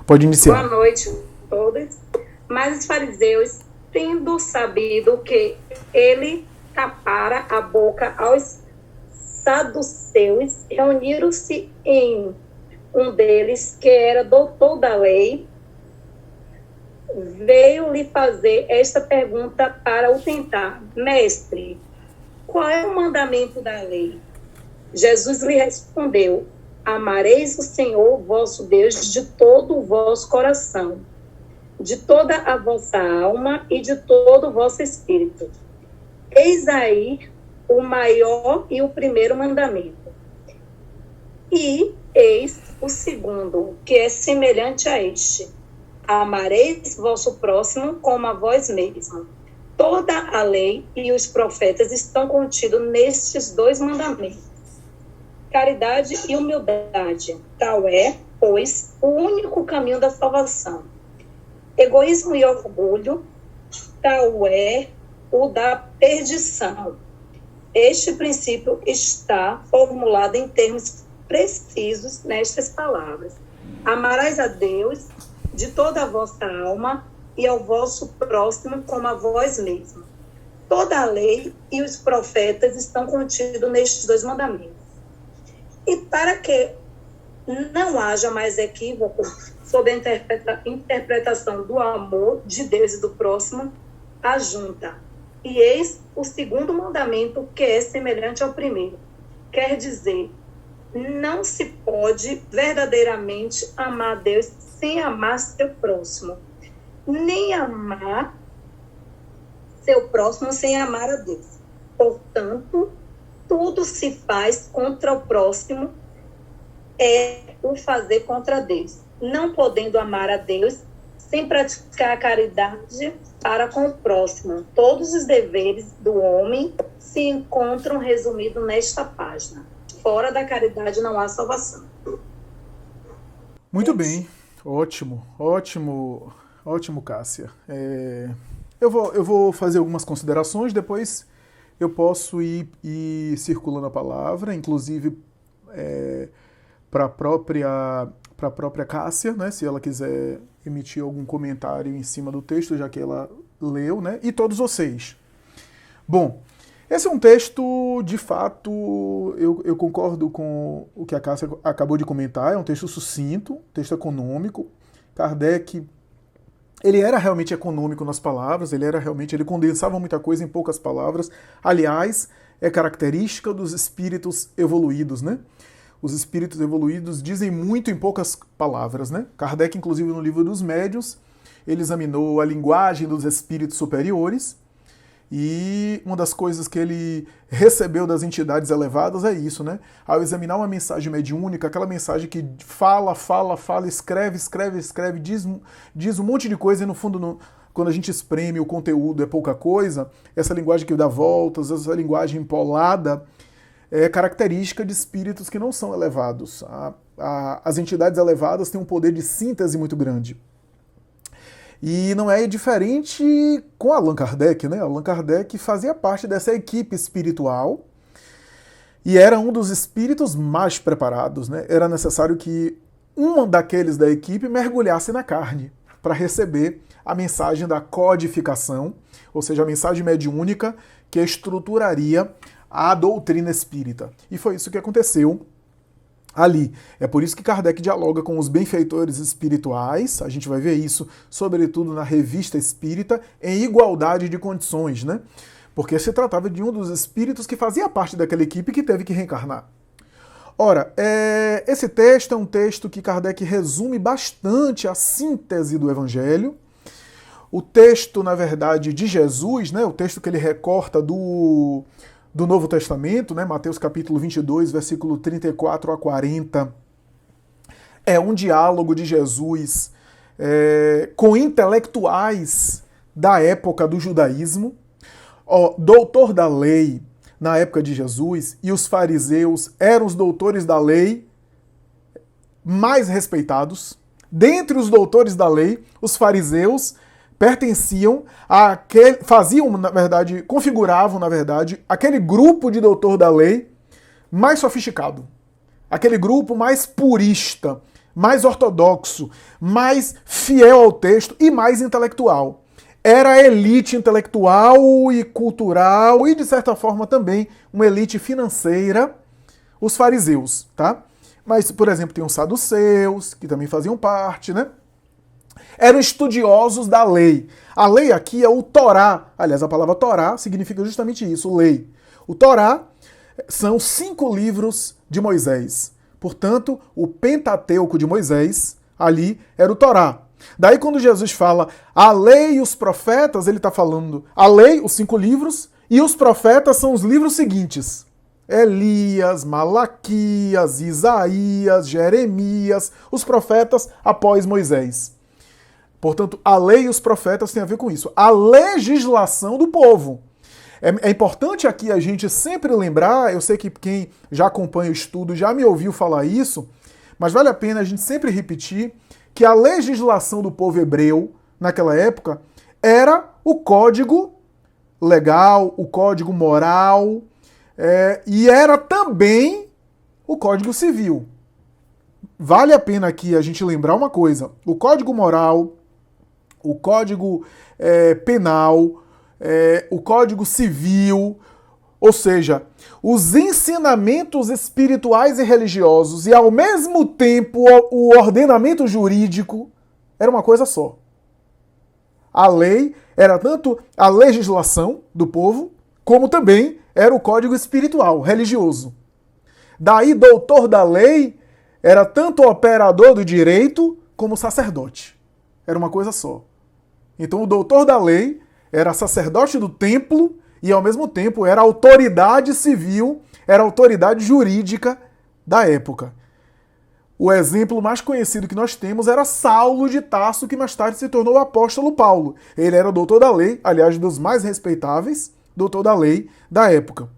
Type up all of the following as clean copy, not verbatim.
Pode iniciar. Boa noite a todos. Mas os fariseus, tendo sabido que ele tapara a boca aos saduceus, reuniram-se em um deles, que era doutor da lei, veio-lhe fazer esta pergunta para o tentar: Mestre, qual é o mandamento da lei? Jesus lhe respondeu: Amareis o Senhor vosso Deus de todo o vosso coração, de toda a vossa alma e de todo o vosso espírito. Eis aí o maior e o primeiro mandamento. E eis o segundo, que é semelhante a este: Amareis vosso próximo como a vós mesmo. Toda a lei e os profetas estão contidos nestes dois mandamentos: caridade e humildade. Tal é, pois, o único caminho da salvação. Egoísmo e orgulho, tal é o da perdição. Este princípio está formulado em termos precisos nestas palavras: amarás a Deus de toda a vossa alma e ao vosso próximo como a vós mesmo. Toda a lei e os profetas estão contidos nestes dois mandamentos. E para que não haja mais equívoco sobre a interpretação do amor de Deus e do próximo, ajunta: e eis o segundo mandamento, que é semelhante ao primeiro. Quer dizer, não se pode verdadeiramente amar a Deus sem amar seu próximo, nem amar seu próximo sem amar a Deus. Portanto, tudo se faz contra o próximo é o fazer contra Deus, não podendo amar a Deus sem praticar a caridade para com o próximo. Todos os deveres do homem se encontram resumidos nesta página. Fora da caridade não há salvação. Muito bem, ótimo, Cássia. Eu vou fazer algumas considerações, depois eu posso ir circulando a palavra, inclusive para a própria Cássia, né, se ela quiser emitir algum comentário em cima do texto, já que ela leu, né, e todos vocês. Bom, esse é um texto, de fato, eu concordo com o que a Cássia acabou de comentar, é um texto sucinto, texto econômico. Kardec, ele era realmente econômico nas palavras, ele condensava muita coisa em poucas palavras. Aliás, é característica dos espíritos evoluídos, né? Os espíritos evoluídos dizem muito em poucas palavras, né? Kardec, inclusive, no livro dos Médiuns, ele examinou a linguagem dos espíritos superiores, e uma das coisas que ele recebeu das entidades elevadas é isso, né? Ao examinar uma mensagem mediúnica, aquela mensagem que fala, escreve, diz um monte de coisa e no fundo, quando a gente espreme o conteúdo é pouca coisa, essa linguagem que dá voltas, essa linguagem empolada, é característica de espíritos que não são elevados. As entidades elevadas têm um poder de síntese muito grande. E não é diferente com Allan Kardec, né? Allan Kardec fazia parte dessa equipe espiritual e era um dos espíritos mais preparados, né? Era necessário que um daqueles da equipe mergulhasse na carne para receber a mensagem da codificação, ou seja, a mensagem mediúnica que estruturaria a doutrina espírita. E foi isso que aconteceu ali. É por isso que Kardec dialoga com os benfeitores espirituais, a gente vai ver isso, sobretudo na Revista Espírita, em igualdade de condições, né? Porque se tratava de um dos espíritos que fazia parte daquela equipe que teve que reencarnar. Ora, esse texto é um texto que Kardec resume bastante a síntese do Evangelho. O texto, na verdade, de Jesus, né? O texto que ele recorta do Novo Testamento, né, Mateus capítulo 22, versículo 34 a 40, é um diálogo de Jesus com intelectuais da época do judaísmo. Doutor da lei na época de Jesus, e os fariseus eram os doutores da lei mais respeitados. Dentre os doutores da lei, os fariseus pertenciam configuravam, na verdade, aquele grupo de doutor da lei mais sofisticado, aquele grupo mais purista, mais ortodoxo, mais fiel ao texto e mais intelectual. Era a elite intelectual e cultural e, de certa forma, também uma elite financeira, os fariseus, tá? Mas, por exemplo, tem os saduceus, que também faziam parte, né? Eram estudiosos da lei. A lei aqui é o Torá. Aliás, a palavra Torá significa justamente isso, lei. O Torá são 5 livros de Moisés. Portanto, o Pentateuco de Moisés, ali, era o Torá. Daí, quando Jesus fala a lei e os profetas, ele está falando a lei, os 5 livros, e os profetas são os livros seguintes. Elias, Malaquias, Isaías, Jeremias, os profetas após Moisés. Portanto, a lei e os profetas têm a ver com isso. A legislação do povo. É importante aqui a gente sempre lembrar, eu sei que quem já acompanha o estudo já me ouviu falar isso, mas vale a pena a gente sempre repetir que a legislação do povo hebreu, naquela época, era o código legal, o código moral, e era também o código civil. Vale a pena aqui a gente lembrar uma coisa, o código moral, o código penal, o código civil, ou seja, os ensinamentos espirituais e religiosos e, ao mesmo tempo, o ordenamento jurídico era uma coisa só. A lei era tanto a legislação do povo, como também era o código espiritual, religioso. Daí, doutor da lei era tanto operador do direito como sacerdote. Era uma coisa só. Então, o doutor da lei era sacerdote do templo e, ao mesmo tempo, era autoridade civil, era autoridade jurídica da época. O exemplo mais conhecido que nós temos era Saulo de Tarso, que mais tarde se tornou o apóstolo Paulo. Ele era o doutor da lei, aliás, dos mais respeitáveis, doutor da lei da época.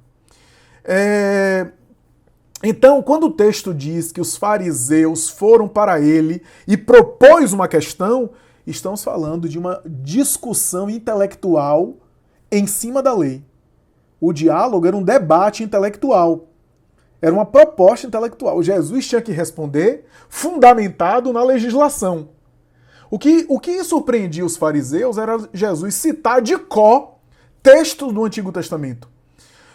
Então, quando o texto diz que os fariseus foram para ele e propôs uma questão, estamos falando de uma discussão intelectual em cima da lei. O diálogo era um debate intelectual. Era uma proposta intelectual. Jesus tinha que responder fundamentado na legislação. O que surpreendia os fariseus era Jesus citar de cor textos do Antigo Testamento.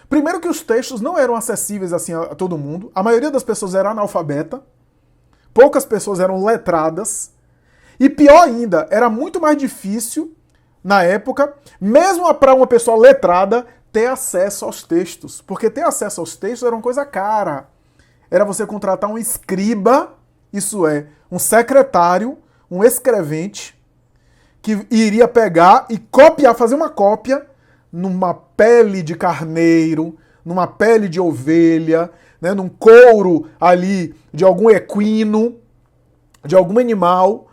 Primeiro que os textos não eram acessíveis assim a todo mundo. A maioria das pessoas era analfabeta. Poucas pessoas eram letradas. E pior ainda, era muito mais difícil, na época, mesmo para uma pessoa letrada, ter acesso aos textos. Porque ter acesso aos textos era uma coisa cara. Era você contratar um escriba, isso é, um secretário, um escrevente, que iria pegar e copiar, fazer uma cópia numa pele de carneiro, numa pele de ovelha, né, num couro ali de algum equino, de algum animal,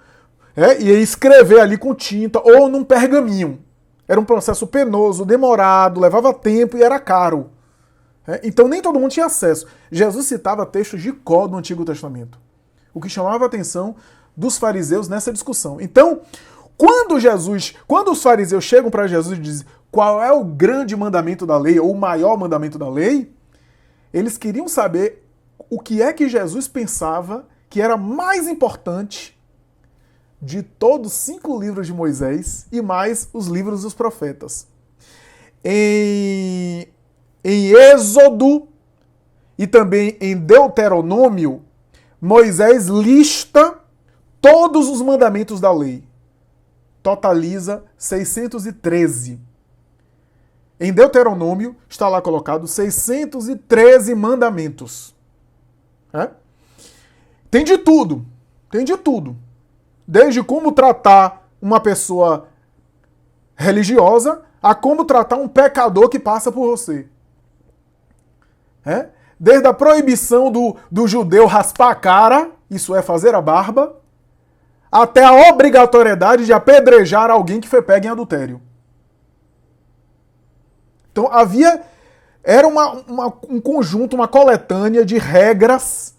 e escrever ali com tinta ou num pergaminho. Era um processo penoso, demorado, levava tempo e era caro. Então nem todo mundo tinha acesso. Jesus citava textos de cor do Antigo Testamento, o que chamava a atenção dos fariseus nessa discussão. Então, quando os fariseus chegam para Jesus e dizem qual é o grande mandamento da lei, ou o maior mandamento da lei, eles queriam saber o que é que Jesus pensava que era mais importante de todos os 5 livros de Moisés e mais os livros dos profetas. Em Êxodo e também em Deuteronômio, Moisés lista todos os mandamentos da lei. Totaliza 613. Em Deuteronômio está lá colocado 613 mandamentos. Tem de tudo. Tem de tudo. Desde como tratar uma pessoa religiosa a como tratar um pecador que passa por você. Desde a proibição do judeu raspar a cara, isso é fazer a barba, até a obrigatoriedade de apedrejar alguém que foi pego em adultério. Então era um conjunto, uma coletânea de regras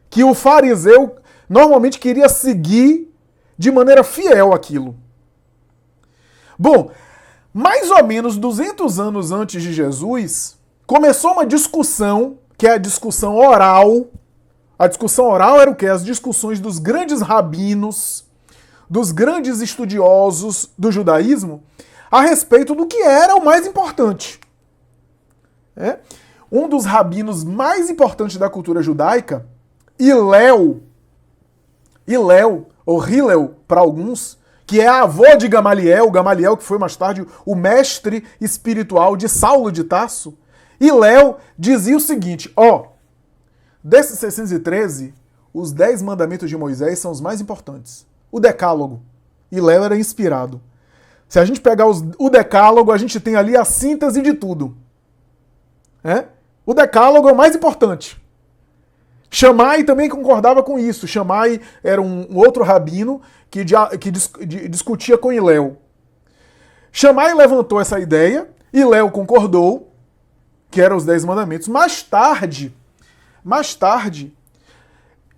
que o fariseu normalmente queria seguir de maneira fiel aquilo. Bom, mais ou menos 200 anos antes de Jesus, começou uma discussão, que é a discussão oral, A discussão oral era o quê? As discussões dos grandes rabinos, dos grandes estudiosos do judaísmo, a respeito do que era o mais importante. Um dos rabinos mais importantes da cultura judaica, Hillel, ou Hillel para alguns, que é a avó de Gamaliel que foi mais tarde o mestre espiritual de Saulo de Tarso, Hillel dizia o seguinte, desses 613, os 10 mandamentos de Moisés são os mais importantes. O Decálogo, Hillel era inspirado. Se a gente pegar o Decálogo, a gente tem ali a síntese de tudo. O Decálogo é o mais importante. Shammai também concordava com isso. Shammai era um outro rabino que discutia com Hillel. Shammai levantou essa ideia, Hillel concordou, que eram os 10 mandamentos. Mais tarde,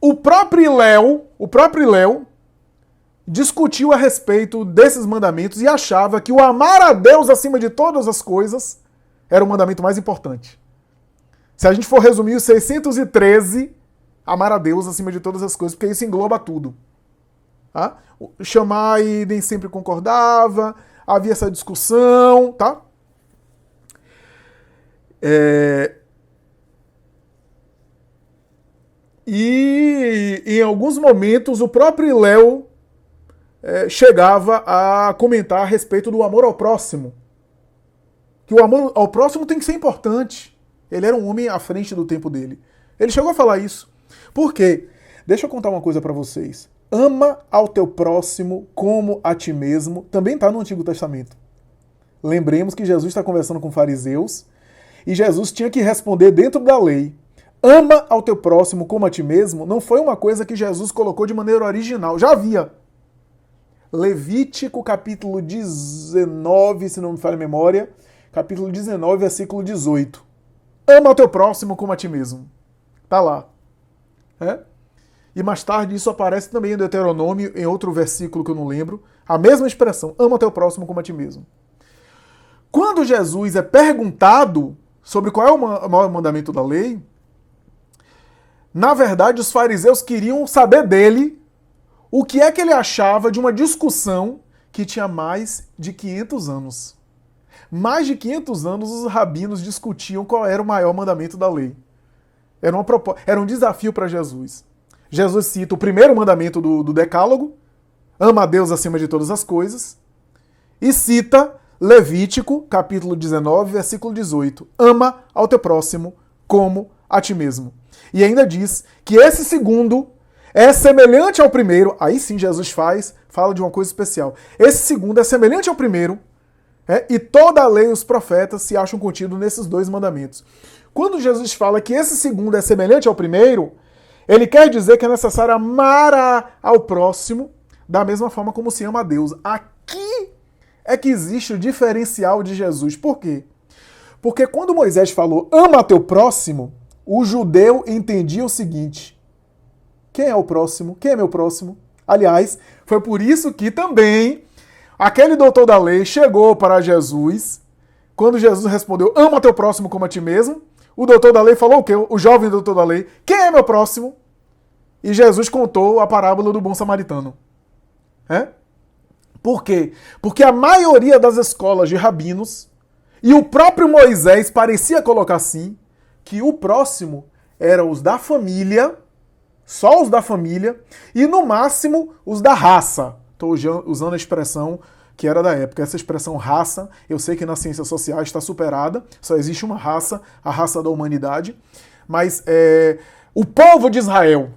o próprio Hillel discutiu a respeito desses mandamentos e achava que o amar a Deus acima de todas as coisas era o mandamento mais importante. Se a gente for resumir os 613, amar a Deus acima de todas as coisas, porque isso engloba tudo. O Shammai nem sempre concordava, havia essa discussão, tá? E em alguns momentos o próprio Hillel chegava a comentar a respeito do amor ao próximo. Que o amor ao próximo tem que ser importante. Ele era um homem à frente do tempo dele. Ele chegou a falar isso. Por quê? Deixa eu contar uma coisa para vocês. Ama ao teu próximo como a ti mesmo. Também está no Antigo Testamento. Lembremos que Jesus está conversando com fariseus e Jesus tinha que responder dentro da lei. Ama ao teu próximo como a ti mesmo não foi uma coisa que Jesus colocou de maneira original. Já havia. Levítico, capítulo 19, se não me falha a memória, capítulo 19, versículo 18. Ama ao teu próximo como a ti mesmo. Tá lá. E mais tarde isso aparece também em Deuteronômio, em outro versículo que eu não lembro, a mesma expressão, ama ao teu próximo como a ti mesmo. Quando Jesus é perguntado sobre qual é o maior mandamento da lei, na verdade os fariseus queriam saber dele o que é que ele achava de uma discussão que tinha mais de 500 anos. Mais de 500 anos os rabinos discutiam qual era o maior mandamento da lei. Era um desafio para Jesus. Jesus cita o primeiro mandamento do Decálogo, ama a Deus acima de todas as coisas, e cita Levítico, capítulo 19, versículo 18, ama ao teu próximo como a ti mesmo. E ainda diz que esse segundo é semelhante ao primeiro, aí sim Jesus fala de uma coisa especial. Esse segundo é semelhante ao primeiro, e toda a lei e os profetas se acham contidos nesses 2 mandamentos. Quando Jesus fala que esse segundo é semelhante ao primeiro, ele quer dizer que é necessário amar ao próximo da mesma forma como se ama a Deus. Aqui é que existe o diferencial de Jesus. Por quê? Porque quando Moisés falou, ama teu próximo, o judeu entendia o seguinte, quem é o próximo? Quem é meu próximo? Aliás, foi por isso que também aquele doutor da lei chegou para Jesus, quando Jesus respondeu, ama teu próximo como a ti mesmo, o doutor da lei falou o quê? O jovem doutor da lei, quem é meu próximo? E Jesus contou a parábola do bom samaritano. Por quê? Porque a maioria das escolas de rabinos, e o próprio Moisés parecia colocar assim, que o próximo eram os da família, só os da família, e no máximo os da raça. Estou usando a expressão que era da época. Essa expressão raça, eu sei que nas ciências sociais está superada, só existe uma raça, a raça da humanidade, mas o povo de Israel,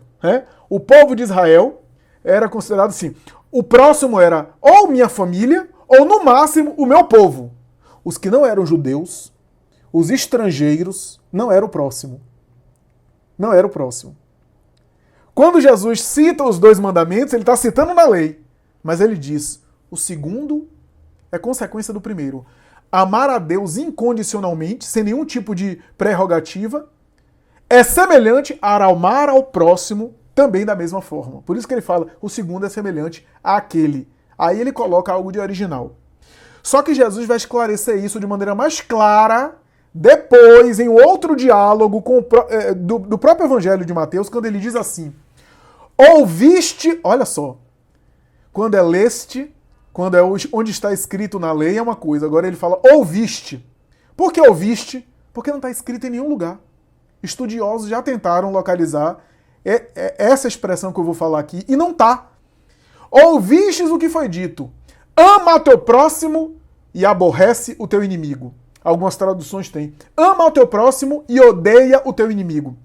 o povo de Israel era considerado assim, o próximo era ou minha família, ou no máximo o meu povo. Os que não eram judeus, os estrangeiros, não era o próximo. Não era o próximo. Quando Jesus cita os 2 mandamentos, ele está citando na lei, mas ele diz, o segundo é consequência do primeiro. Amar a Deus incondicionalmente, sem nenhum tipo de prerrogativa, é semelhante a amar ao próximo também da mesma forma. Por isso que ele fala, o segundo é semelhante àquele. Aí ele coloca algo de original. Só que Jesus vai esclarecer isso de maneira mais clara depois, em outro diálogo do próprio Evangelho de Mateus, quando ele diz assim: ouviste, olha só, quando é leste, quando é onde está escrito na lei é uma coisa, agora ele fala ouviste. Por que ouviste? Porque não está escrito em nenhum lugar. Estudiosos já tentaram localizar essa expressão que eu vou falar aqui e não está. Ouvistes o que foi dito: ama teu próximo e aborrece o teu inimigo. Algumas traduções têm: ama o teu próximo e odeia o teu inimigo.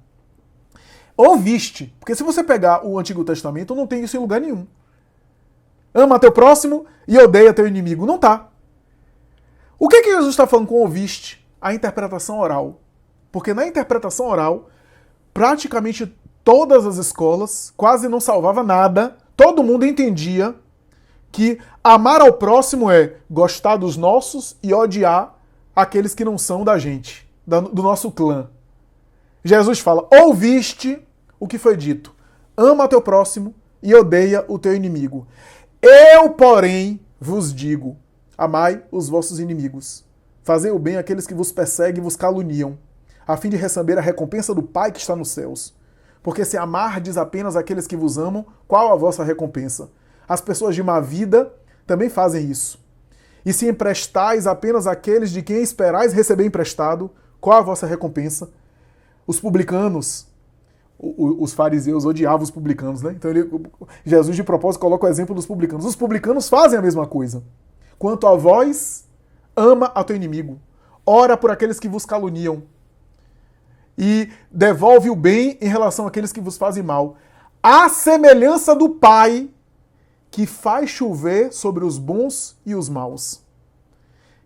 Ouviste, porque se você pegar o Antigo Testamento, não tem isso em lugar nenhum. Ama teu próximo e odeia teu inimigo. Não tá. O que Jesus está falando com ouviste? A interpretação oral. Porque na interpretação oral, praticamente todas as escolas, quase não salvava nada, todo mundo entendia que amar ao próximo é gostar dos nossos e odiar aqueles que não são da gente, do nosso clã. Jesus fala: ouviste o que foi dito, ama teu próximo e odeia o teu inimigo. Eu, porém, vos digo: amai os vossos inimigos, fazei o bem àqueles que vos perseguem e vos caluniam, a fim de receber a recompensa do Pai que está nos céus. Porque se amardes apenas aqueles que vos amam, qual a vossa recompensa? As pessoas de má vida também fazem isso. E se emprestais apenas àqueles de quem esperais receber emprestado, qual a vossa recompensa? Os publicanos, os fariseus odiavam os publicanos, né? Então Jesus de propósito coloca o exemplo dos publicanos. Os publicanos fazem a mesma coisa. Quanto a vós, ama a teu inimigo, ora por aqueles que vos caluniam e devolve o bem em relação àqueles que vos fazem mal. À semelhança do Pai que faz chover sobre os bons e os maus,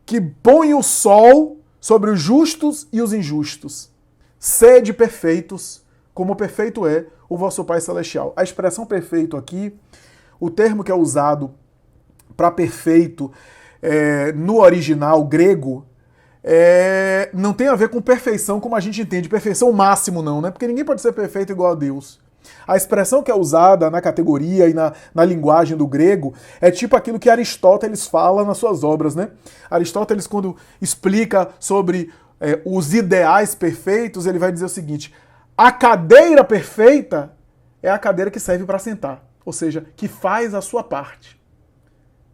que põe o sol sobre os justos e os injustos. Sede perfeitos, como perfeito é o vosso Pai Celestial. A expressão perfeito aqui, o termo que é usado para perfeito no original grego, não tem a ver com perfeição como a gente entende, perfeição máximo não, né? Porque ninguém pode ser perfeito igual a Deus. A expressão que é usada na categoria e na linguagem do grego é tipo aquilo que Aristóteles fala nas suas obras, né? Aristóteles, quando explica sobre os ideais perfeitos, ele vai dizer o seguinte: a cadeira perfeita é a cadeira que serve para sentar, ou seja, que faz a sua parte,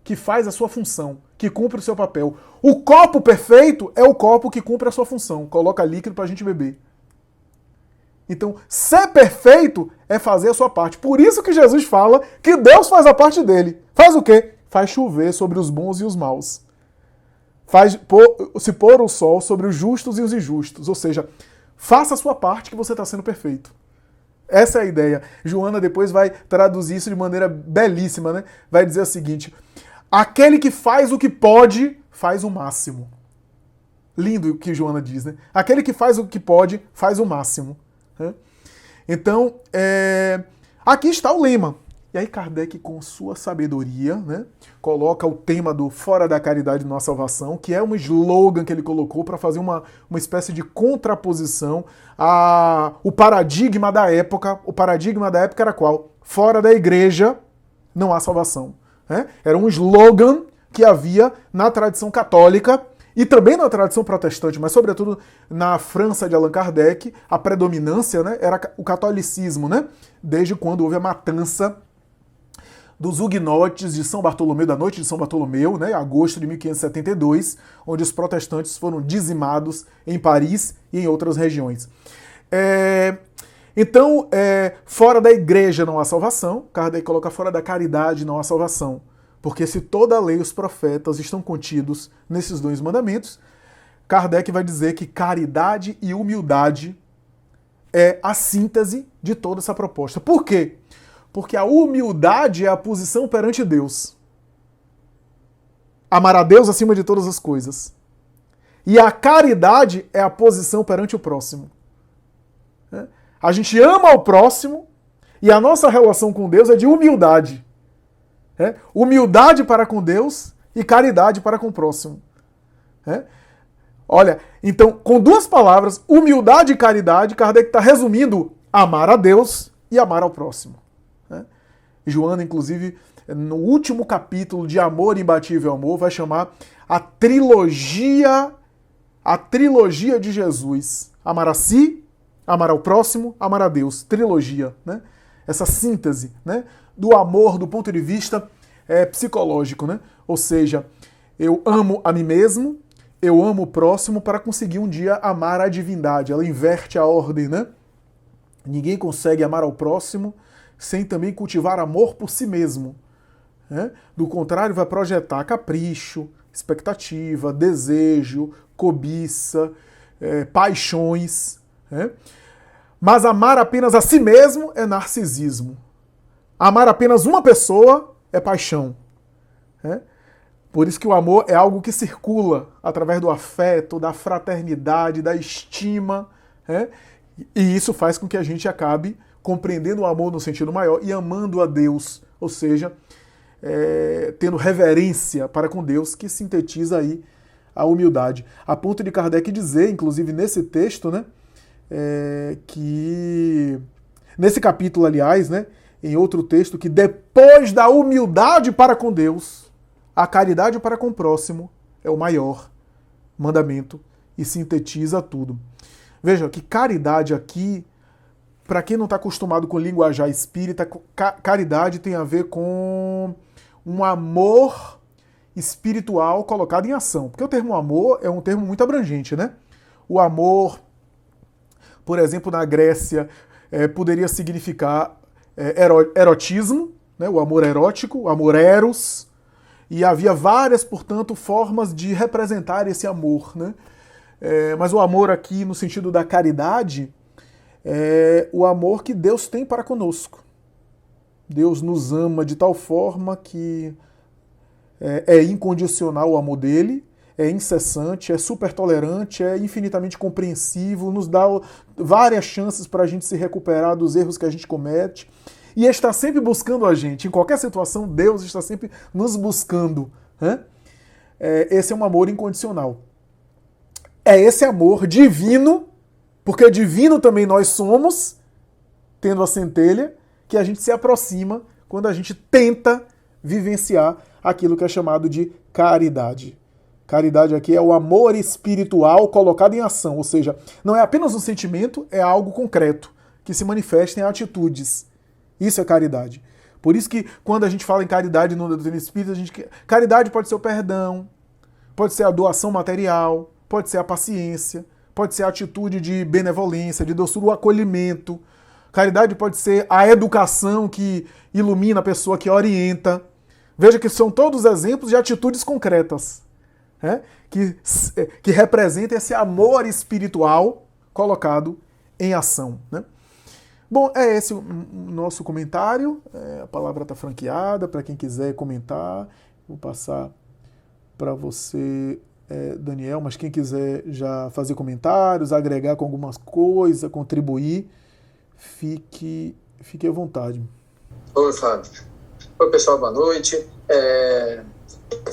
que faz a sua função, que cumpre o seu papel. O copo perfeito é o copo que cumpre a sua função, coloca líquido para a gente beber. Então, ser perfeito é fazer a sua parte. Por isso que Jesus fala que Deus faz a parte dele. Faz o quê? Faz chover sobre os bons e os maus. Faz se pôr o sol sobre os justos e os injustos. Ou seja, faça a sua parte que você está sendo perfeito. Essa é a ideia. Joana depois vai traduzir isso de maneira belíssima, né? Vai dizer o seguinte: aquele que faz o que pode, faz o máximo. Lindo o que Joana diz, né? Aquele que faz o que pode, faz o máximo. Então, aqui está o lema. E aí Kardec, com sua sabedoria, né, coloca o tema do Fora da Caridade Não Há Salvação, que é um slogan que ele colocou para fazer uma espécie de contraposição ao paradigma da época. O paradigma da época era qual? Fora da igreja não há salvação. Né? Era um slogan que havia na tradição católica e também na tradição protestante, mas sobretudo na França de Allan Kardec, a predominância, né, era o catolicismo, né, desde quando houve a matança dos huguenotes de São Bartolomeu, da noite de São Bartolomeu, né, agosto de 1572, onde os protestantes foram dizimados em Paris e em outras regiões. Então, fora da igreja não há salvação, Kardec coloca fora da caridade não há salvação. Porque se toda a lei e os profetas estão contidos nesses dois mandamentos, Kardec vai dizer que caridade e humildade é a síntese de toda essa proposta. Por quê? Porque a humildade é a posição perante Deus. Amar a Deus acima de todas as coisas. E a caridade é a posição perante o próximo. A gente ama o próximo e a nossa relação com Deus é de humildade. Humildade para com Deus e caridade para com o próximo. Olha, então, com duas palavras, humildade e caridade, Kardec está resumindo amar a Deus e amar ao próximo. Joana, inclusive, no último capítulo de Amor Imbatível Amor, vai chamar a trilogia a trilogia de Jesus. Amar a si, amar ao próximo, amar a Deus. Trilogia, né? Essa síntese, né, do amor do ponto de vista psicológico, né? Ou seja, eu amo a mim mesmo, eu amo o próximo para conseguir um dia amar a divindade. Ela inverte a ordem, né? Ninguém consegue amar ao próximo sem também cultivar amor por si mesmo, né? Do contrário, vai projetar capricho, expectativa, desejo, cobiça, paixões, né? Mas amar apenas a si mesmo é narcisismo. Amar apenas uma pessoa é paixão, né? Por isso que o amor é algo que circula através do afeto, da fraternidade, da estima, né? E isso faz com que a gente acabe compreendendo o amor no sentido maior e amando a Deus, ou seja, tendo reverência para com Deus, que sintetiza aí a humildade. A ponto de Kardec dizer, inclusive nesse texto, né, que nesse capítulo, aliás, né, em outro texto, que depois da humildade para com Deus, a caridade para com o próximo é o maior mandamento e sintetiza tudo. Veja que caridade aqui, para quem não está acostumado com linguajar espírita, caridade tem a ver com um amor espiritual colocado em ação. Porque o termo amor é um termo muito abrangente, né? O amor, por exemplo, na Grécia, poderia significar erotismo, né? O amor erótico, o amor eros, e havia várias, portanto, formas de representar esse amor, né? Mas o amor aqui, no sentido da caridade, é o amor que Deus tem para conosco. Deus nos ama de tal forma que é incondicional o amor dele, é incessante, é super tolerante, é infinitamente compreensivo, nos dá várias chances para a gente se recuperar dos erros que a gente comete. E está sempre buscando a gente. Em qualquer situação, Deus está sempre nos buscando, né? Esse é um amor incondicional. É esse amor divino, porque divino também nós somos, tendo a centelha, que a gente se aproxima quando a gente tenta vivenciar aquilo que é chamado de caridade. Caridade aqui é o amor espiritual colocado em ação, ou seja, não é apenas um sentimento, é algo concreto, que se manifesta em atitudes. Isso é caridade. Por isso que quando a gente fala em caridade no doutrina espírita, caridade pode ser o perdão, pode ser a doação material, pode ser a paciência, pode ser a atitude de benevolência, de doçura, o acolhimento. Caridade pode ser a educação que ilumina a pessoa, que orienta. Veja que são todos exemplos de atitudes concretas, né? Que representam esse amor espiritual colocado em ação, né? Bom, é esse o nosso comentário. A palavra está franqueada para quem quiser comentar. Vou passar para você, Daniel, mas quem quiser já fazer comentários, agregar com algumas coisas, contribuir, fique à vontade. Oi, Flávio. Oi, pessoal, boa noite.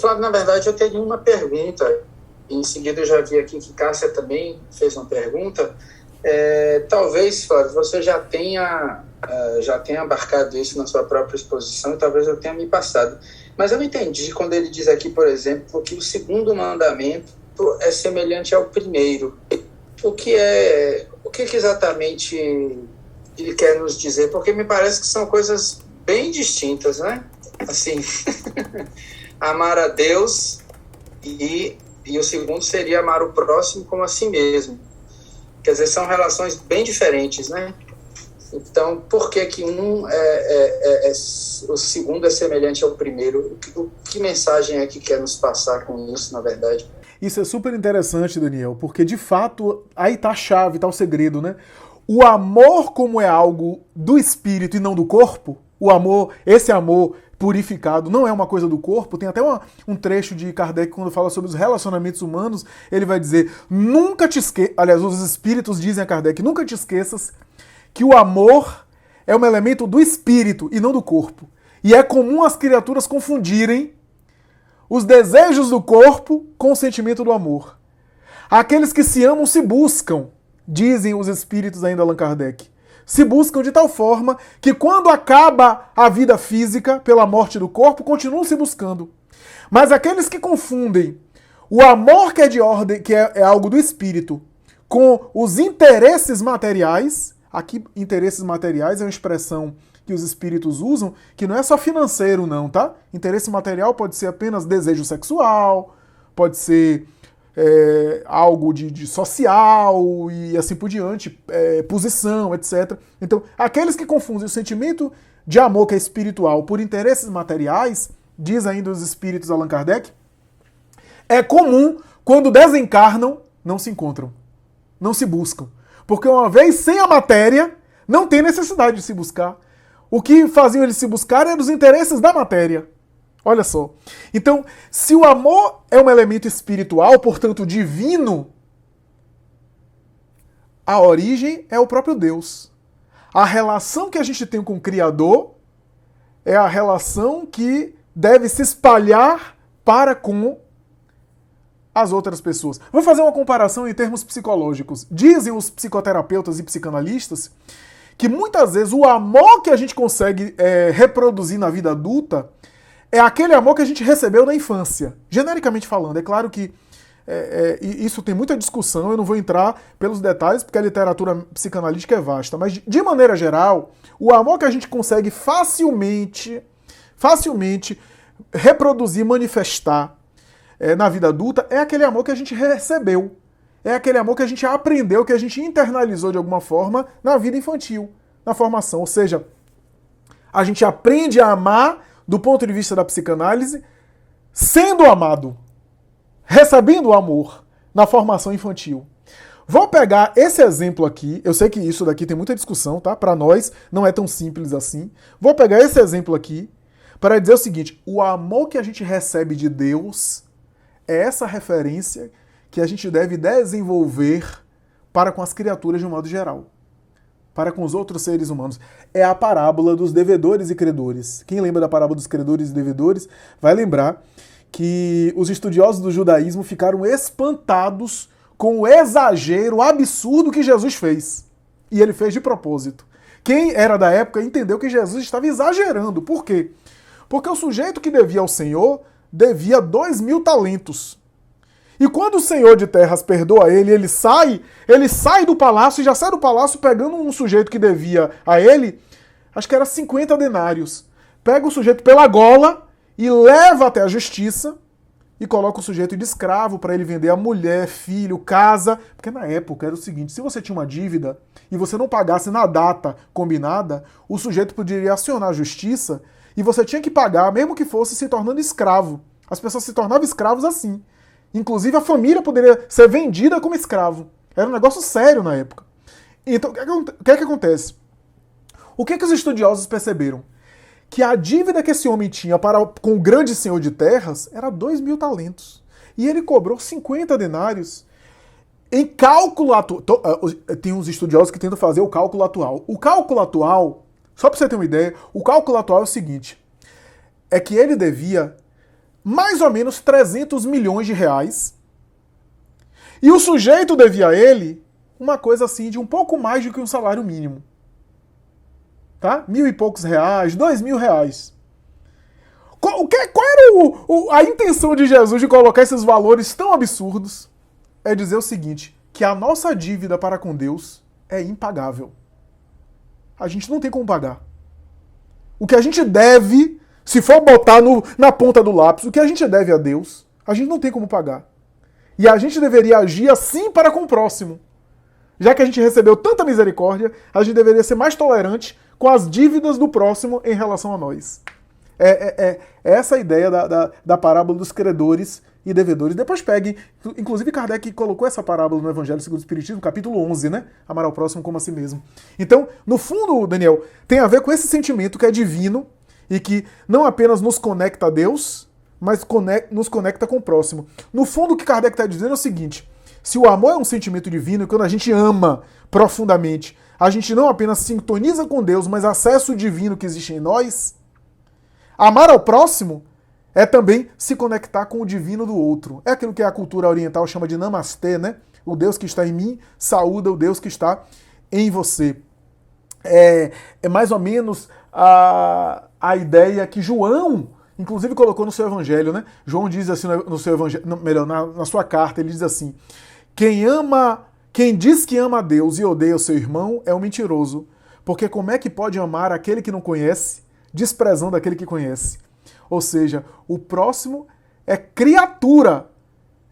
Flávio, na verdade, eu tenho uma pergunta. Em seguida, eu já vi aqui que Cássia também fez uma pergunta. Talvez, Flávio, você já tenha abarcado isso na sua própria exposição e talvez eu tenha me passado. Mas eu não entendi quando ele diz aqui, por exemplo, que o segundo mandamento é semelhante ao primeiro. O que exatamente ele quer nos dizer? Porque me parece que são coisas bem distintas, né? Assim, amar a Deus e o segundo seria amar o próximo como a si mesmo. Quer dizer, são relações bem diferentes, né? Então, por que o segundo é semelhante ao primeiro? Que mensagem é que quer nos passar com isso, na verdade? Isso é super interessante, Daniel, porque de fato aí está a chave, está o segredo, né? O amor, como é algo do espírito e não do corpo, esse amor purificado não é uma coisa do corpo. Tem até um trecho de Kardec quando fala sobre os relacionamentos humanos, ele vai dizer, nunca te esqueças, aliás, os espíritos dizem a Kardec, nunca te esqueças que o amor é um elemento do espírito e não do corpo. E é comum as criaturas confundirem os desejos do corpo com o sentimento do amor. Aqueles que se amam se buscam, dizem os espíritos ainda Allan Kardec. Se buscam de tal forma que quando acaba a vida física pela morte do corpo, continuam se buscando. Mas aqueles que confundem o amor que é de ordem, que é algo do espírito, com os interesses materiais, aqui interesses materiais é uma expressão que os espíritos usam, que não é só financeiro não, tá? Interesse material pode ser apenas desejo sexual, pode ser algo de social e assim por diante, posição, etc. Então, aqueles que confundem o sentimento de amor que é espiritual por interesses materiais, diz ainda os espíritos Allan Kardec, é comum quando desencarnam, não se encontram, não se buscam. Porque uma vez sem a matéria, não tem necessidade de se buscar. O que faziam eles se buscar eram os interesses da matéria. Olha só. Então, se o amor é um elemento espiritual, portanto divino, a origem é o próprio Deus. A relação que a gente tem com o Criador é a relação que deve se espalhar para com as outras pessoas. Vou fazer uma comparação em termos psicológicos. Dizem os psicoterapeutas e psicanalistas que muitas vezes o amor que a gente consegue reproduzir na vida adulta é aquele amor que a gente recebeu na infância. Genericamente falando, é claro que isso tem muita discussão, eu não vou entrar pelos detalhes porque a literatura psicanalítica é vasta, mas de maneira geral, o amor que a gente consegue facilmente reproduzir, manifestar na vida adulta é aquele amor que a gente recebeu. É aquele amor que a gente aprendeu, que a gente internalizou de alguma forma na vida infantil, na formação. Ou seja, a gente aprende a amar do ponto de vista da psicanálise, sendo amado, recebendo o amor na formação infantil. Vou pegar esse exemplo aqui, eu sei que isso daqui tem muita discussão, tá? Para nós não é tão simples assim. Vou pegar esse exemplo aqui para dizer o seguinte, o amor que a gente recebe de Deus é essa referência que a gente deve desenvolver para com as criaturas de um modo geral, para com os outros seres humanos. É a parábola dos devedores e credores. Quem lembra da parábola dos credores e devedores vai lembrar que os estudiosos do judaísmo ficaram espantados com o exagero, o absurdo que Jesus fez. E ele fez de propósito. Quem era da época entendeu que Jesus estava exagerando. Por quê? Porque o sujeito que devia ao Senhor devia 2.000 talentos. E quando o senhor de terras perdoa ele, ele sai do palácio e já sai do palácio pegando um sujeito que devia a ele, acho que era 50 denários. Pega o sujeito pela gola e leva até a justiça e coloca o sujeito de escravo para ele vender a mulher, filho, casa. Porque na época era o seguinte, se você tinha uma dívida e você não pagasse na data combinada, o sujeito poderia acionar a justiça e você tinha que pagar, mesmo que fosse se tornando escravo. As pessoas se tornavam escravos assim. Inclusive a família poderia ser vendida como escravo. Era um negócio sério na época. Então, o que é que acontece? O que é que os estudiosos perceberam? Que a dívida que esse homem tinha com o grande senhor de terras era 2.000 talentos. E ele cobrou 50 denários. Em cálculo atual... Tem uns estudiosos que tentam fazer o cálculo atual. O cálculo atual, só para você ter uma ideia, o cálculo atual é o seguinte. É que ele devia mais ou menos 300 milhões de reais. E o sujeito devia a ele uma coisa assim de um pouco mais do que um salário mínimo. Tá? 1.000 e poucos reais, 2.000 reais. Qual era a intenção de Jesus de colocar esses valores tão absurdos? É dizer o seguinte, que a nossa dívida para com Deus é impagável. A gente não tem como pagar. O que a gente deve, se for botar na ponta do lápis, o que a gente deve a Deus, a gente não tem como pagar. E a gente deveria agir assim para com o próximo. Já que a gente recebeu tanta misericórdia, a gente deveria ser mais tolerante com as dívidas do próximo em relação a nós. É essa a ideia da parábola dos credores e devedores. Depois pegue, inclusive Kardec colocou essa parábola no Evangelho segundo o Espiritismo, capítulo 11, né? Amar ao próximo como a si mesmo. Então, no fundo, Daniel, tem a ver com esse sentimento que é divino e que não apenas nos conecta a Deus, mas nos conecta com o próximo. No fundo, o que Kardec está dizendo é o seguinte, se o amor é um sentimento divino, quando a gente ama profundamente, a gente não apenas sintoniza com Deus, mas acessa o divino que existe em nós, amar ao próximo é também se conectar com o divino do outro. É aquilo que a cultura oriental chama de namastê, né? O Deus que está em mim saúda o Deus que está em você. É mais ou menos a ideia que João inclusive colocou no seu evangelho, né? João diz assim no seu evangelho, melhor, na sua carta, ele diz assim: quem diz que ama a Deus e odeia o seu irmão é um mentiroso, porque como é que pode amar aquele que não conhece, desprezando aquele que conhece? Ou seja, o próximo é criatura,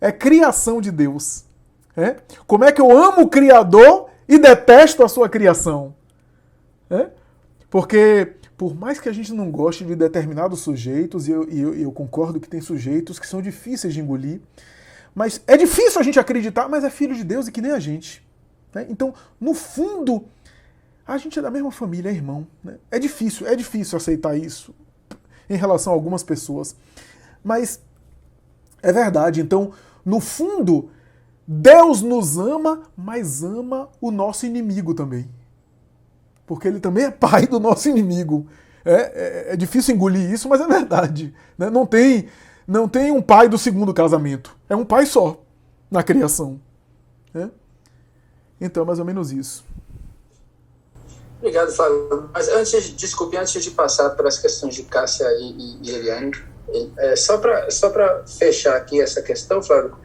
é criação de Deus. É? Como é que eu amo o Criador e detesto a sua criação? É? Porque, por mais que a gente não goste de determinados sujeitos, e eu concordo que tem sujeitos que são difíceis de engolir, mas é difícil a gente acreditar, mas é filho de Deus e que nem a gente. Né? Então, no fundo, a gente é da mesma família, é irmão. Né? É difícil aceitar isso em relação a algumas pessoas. Mas é verdade. Então, no fundo, Deus nos ama, mas ama o nosso inimigo também. Porque ele também é pai do nosso inimigo. É difícil engolir isso, mas é verdade. Né? Não tem um pai do segundo casamento. É um pai só na criação. Né? Então, é mais ou menos isso. Obrigado, Flávio. Mas antes de passar para as questões de Cássia e Eliane, só para fechar aqui essa questão, Flávio,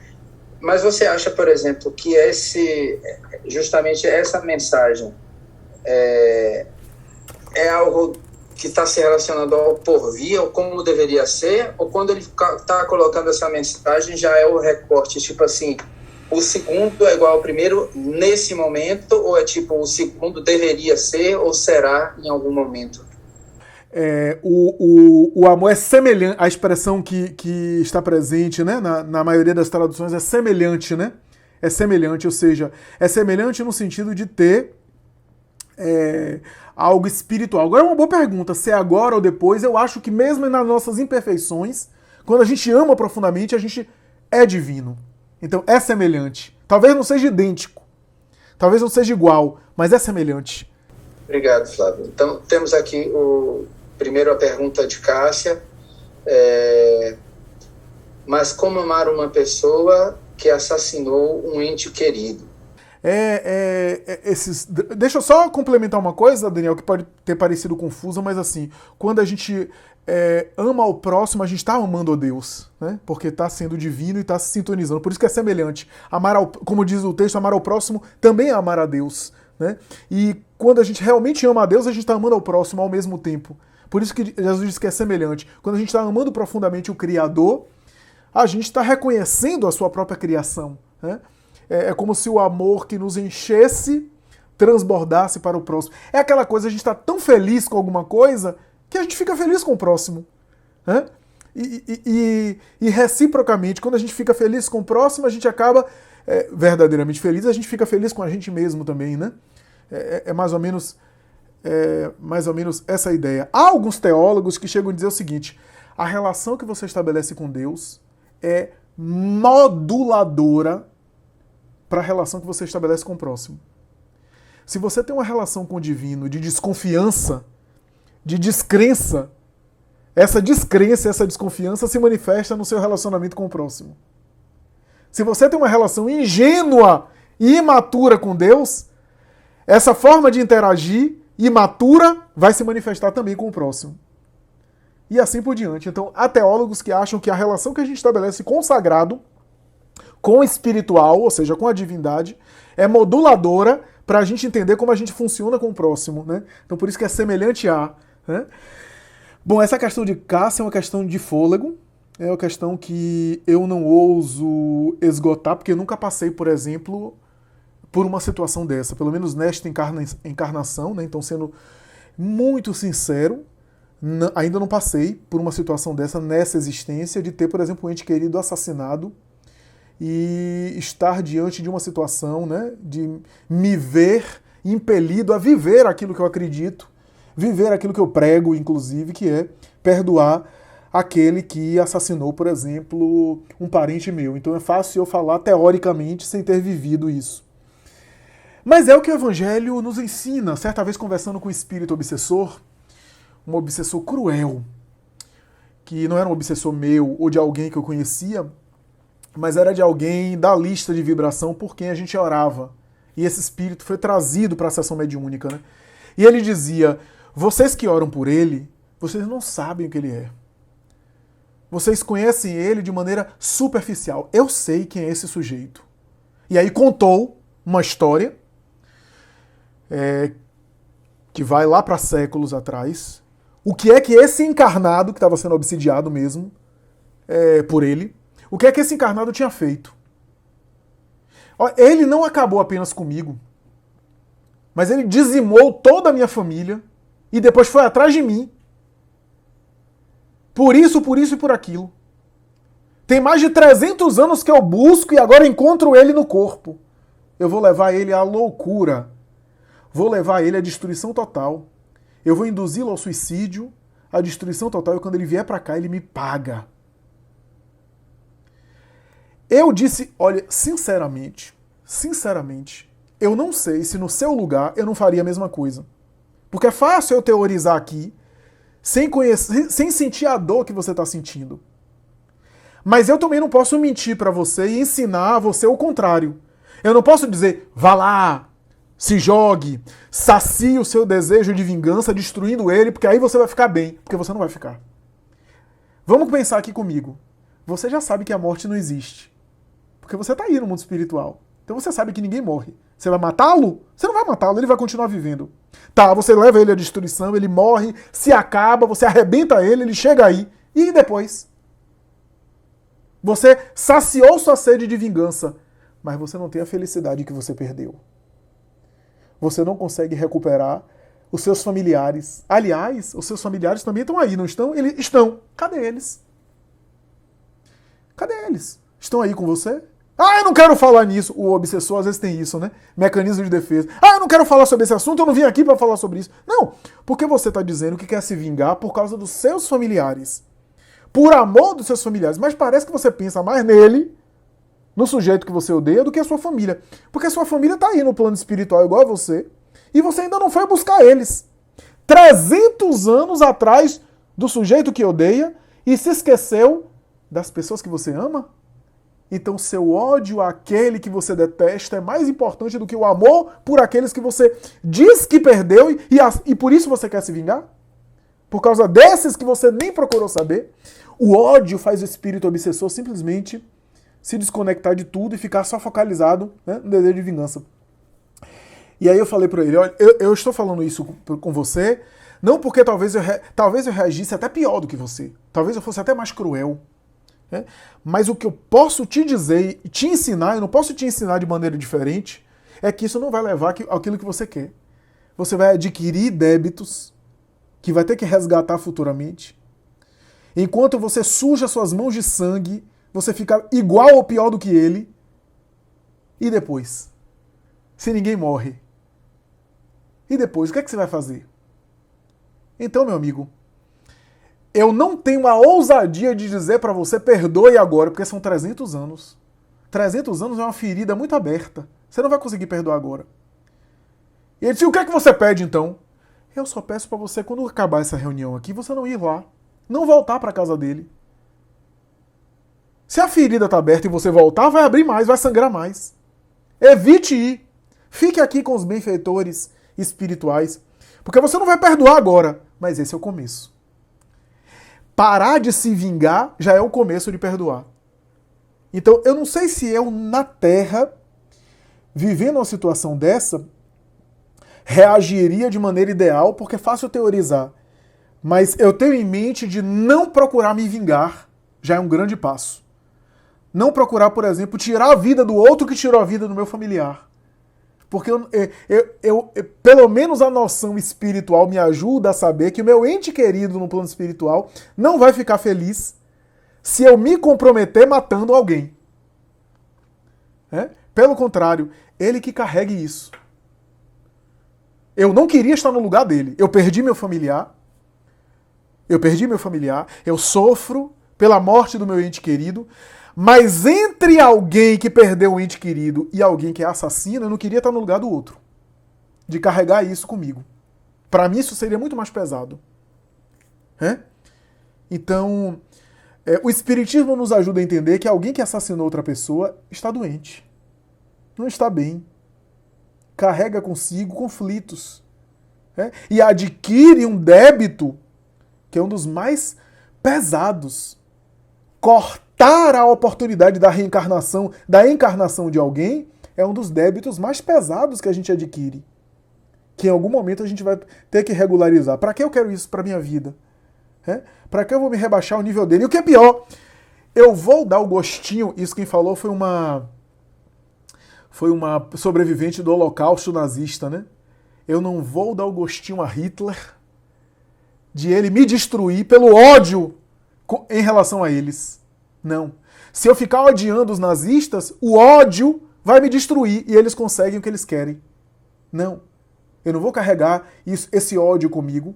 mas você acha, por exemplo, que justamente essa mensagem é algo que está se relacionando ao porvir, ou como deveria ser, ou quando ele está colocando essa mensagem já é o recorte, tipo assim, o segundo é igual ao primeiro nesse momento, ou é tipo o segundo deveria ser ou será em algum momento? O amor é semelhante, a expressão que está presente, né, na maioria das traduções é semelhante, né? É semelhante, ou seja, é semelhante no sentido de ter algo espiritual. Agora é uma boa pergunta, se é agora ou depois. Eu acho que mesmo nas nossas imperfeições, quando a gente ama profundamente, a gente é divino. Então é semelhante. Talvez não seja idêntico, talvez não seja igual, mas é semelhante. Obrigado, Flávio. Então temos aqui primeiro a pergunta de Cássia. Mas como amar uma pessoa que assassinou um ente querido? Deixa eu só complementar uma coisa, Daniel, que pode ter parecido confusa, mas assim, quando a gente ama ao próximo, a gente está amando a Deus, né? Porque está sendo divino e está se sintonizando. Por isso que é semelhante. Como diz o texto, amar ao próximo também é amar a Deus. Né? E quando a gente realmente ama a Deus, a gente está amando ao próximo ao mesmo tempo. Por isso que Jesus diz que é semelhante. Quando a gente está amando profundamente o Criador, a gente está reconhecendo a sua própria criação. Né? É como se o amor que nos enchesse transbordasse para o próximo. É aquela coisa, a gente está tão feliz com alguma coisa que a gente fica feliz com o próximo. Né? E reciprocamente, quando a gente fica feliz com o próximo, a gente acaba verdadeiramente feliz, a gente fica feliz com a gente mesmo também, né? É mais ou menos essa ideia. Há alguns teólogos que chegam a dizer o seguinte: a relação que você estabelece com Deus é moduladora para a relação que você estabelece com o próximo. Se você tem uma relação com o divino de desconfiança, de descrença, essa descrença, essa desconfiança se manifesta no seu relacionamento com o próximo. Se você tem uma relação ingênua e imatura com Deus, essa forma de interagir imatura vai se manifestar também com o próximo. E assim por diante. Então, há teólogos que acham que a relação que a gente estabelece com o sagrado, com o espiritual, ou seja, com a divindade, é moduladora para a gente entender como a gente funciona com o próximo. Né? Então, por isso que é semelhante a... Né? Bom, essa questão de Cássia é uma questão de fôlego. É uma questão que eu não ouso esgotar, porque eu nunca passei, por exemplo, por uma situação dessa, pelo menos nesta encarnação, né? Então, sendo muito sincero, ainda não passei por uma situação dessa nessa existência, de ter, por exemplo, um ente querido assassinado e estar diante de uma situação, né, de me ver impelido a viver aquilo que eu acredito, viver aquilo que eu prego, inclusive, que é perdoar aquele que assassinou, por exemplo, um parente meu. Então é fácil eu falar teoricamente sem ter vivido isso. Mas é o que o Evangelho nos ensina. Certa vez, conversando com o espírito obsessor, um obsessor cruel, que não era um obsessor meu ou de alguém que eu conhecia, mas era de alguém da lista de vibração por quem a gente orava. E esse espírito foi trazido para a sessão mediúnica. Né? E ele dizia: vocês que oram por ele, vocês não sabem o que ele é. Vocês conhecem ele de maneira superficial. Eu sei quem é esse sujeito. E aí contou uma história que vai lá para séculos atrás. O que é que esse encarnado, que estava sendo obsidiado mesmo por ele, o que é que esse encarnado tinha feito? Ele não acabou apenas comigo, mas ele dizimou toda a minha família e depois foi atrás de mim. Por isso e por aquilo. Tem mais de 300 anos que eu busco e agora encontro ele no corpo. Eu vou levar ele à loucura. Vou levar ele à destruição total. Eu vou induzi-lo ao suicídio, à destruição total, e quando ele vier para cá, ele me paga. Eu disse, olha, sinceramente, eu não sei se no seu lugar eu não faria a mesma coisa. Porque é fácil eu teorizar aqui, sem sentir a dor que você está sentindo. Mas eu também não posso mentir para você e ensinar a você o contrário. Eu não posso dizer, vá lá, se jogue, sacie o seu desejo de vingança destruindo ele, porque aí você vai ficar bem, porque você não vai ficar. Vamos pensar aqui comigo. Você já sabe que a morte não existe, porque você está aí no mundo espiritual. Então você sabe que ninguém morre. Você vai matá-lo? Você não vai matá-lo, ele vai continuar vivendo. Tá, você leva ele à destruição, ele morre, se acaba, você arrebenta ele chega aí. E depois? Você saciou sua sede de vingança, mas você não tem a felicidade que você perdeu. Você não consegue recuperar os seus familiares. Aliás, os seus familiares também estão aí, não estão? Eles estão. Cadê eles? Cadê eles? Estão aí com você? Ah, eu não quero falar nisso. O obsessor às vezes tem isso, né? Mecanismo de defesa. Ah, eu não quero falar sobre esse assunto, eu não vim aqui para falar sobre isso. Não, porque você está dizendo que quer se vingar por causa dos seus familiares. Por amor dos seus familiares. Mas parece que você pensa mais nele, no sujeito que você odeia, do que a sua família. Porque a sua família está aí no plano espiritual igual a você, e você ainda não foi buscar eles. 300 anos atrás do sujeito que odeia e se esqueceu das pessoas que você ama? Então seu ódio àquele que você detesta é mais importante do que o amor por aqueles que você diz que perdeu e por isso você quer se vingar? Por causa desses que você nem procurou saber? O ódio faz o espírito obsessor simplesmente se desconectar de tudo e ficar só focalizado, né, no desejo de vingança. E aí eu falei para ele, olha, eu estou falando isso com você, não porque talvez eu reagisse até pior do que você. Talvez eu fosse até mais cruel. Né? Mas o que eu posso te dizer e te ensinar, eu não posso te ensinar de maneira diferente, é que isso não vai levar àquilo que você quer. Você vai adquirir débitos que vai ter que resgatar futuramente. Enquanto você suja suas mãos de sangue, você fica igual ou pior do que ele. E depois? Se ninguém morre. E depois, o que é que você vai fazer? Então, meu amigo, eu não tenho a ousadia de dizer para você perdoe agora, porque são 300 anos. 300 anos é uma ferida muito aberta. Você não vai conseguir perdoar agora. E ele disse, o que é que você pede então? Eu só peço para você, quando acabar essa reunião aqui, você não ir lá. Não voltar para casa dele. Se a ferida está aberta e você voltar, vai abrir mais, vai sangrar mais. Evite ir. Fique aqui com os benfeitores espirituais. Porque você não vai perdoar agora, mas esse é o começo. Parar de se vingar já é o começo de perdoar. Então, eu não sei se eu, na Terra, vivendo uma situação dessa, reagiria de maneira ideal, porque é fácil teorizar. Mas eu tenho em mente de não procurar me vingar, já é um grande passo. Não procurar, por exemplo, tirar a vida do outro que tirou a vida do meu familiar. Porque pelo menos a noção espiritual me ajuda a saber que o meu ente querido no plano espiritual não vai ficar feliz se eu me comprometer matando alguém. Pelo contrário, ele que carregue isso. Eu não queria estar no lugar dele. Eu perdi meu familiar, eu sofro pela morte do meu ente querido, mas entre alguém que perdeu o ente querido e alguém que é assassino, eu não queria estar no lugar do outro. De carregar isso comigo. Para mim isso seria muito mais pesado. Então, o Espiritismo nos ajuda a entender que alguém que assassinou outra pessoa está doente. Não está bem. Carrega consigo conflitos. E adquire um débito que é um dos mais pesados cortar a oportunidade da reencarnação, da encarnação de alguém, é um dos débitos mais pesados que a gente adquire. Que em algum momento a gente vai ter que regularizar. Para que eu quero isso para minha vida? Para que eu vou me rebaixar ao nível dele? E o que é pior, eu vou dar o gostinho, isso quem falou foi uma sobrevivente do Holocausto nazista, né? Eu não vou dar o gostinho a Hitler de ele me destruir pelo ódio em relação a eles. Não. Se eu ficar odiando os nazistas, o ódio vai me destruir e eles conseguem o que eles querem. Não. Eu não vou carregar esse ódio comigo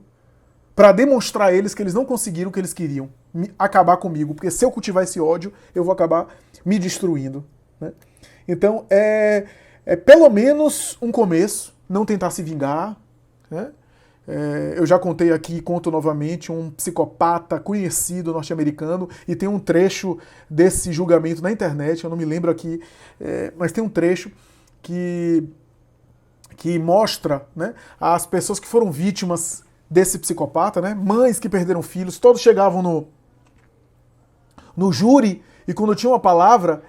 para demonstrar a eles que eles não conseguiram o que eles queriam. Acabar comigo. Porque se eu cultivar esse ódio, eu vou acabar me destruindo. Né? Então, é pelo menos um começo. Não tentar se vingar. Né? Eu já contei aqui, conto novamente, um psicopata conhecido norte-americano, e tem um trecho desse julgamento na internet, eu não me lembro aqui, mas tem um trecho que mostra, né, as pessoas que foram vítimas desse psicopata, né, mães que perderam filhos, todos chegavam no júri e quando tinham a palavra,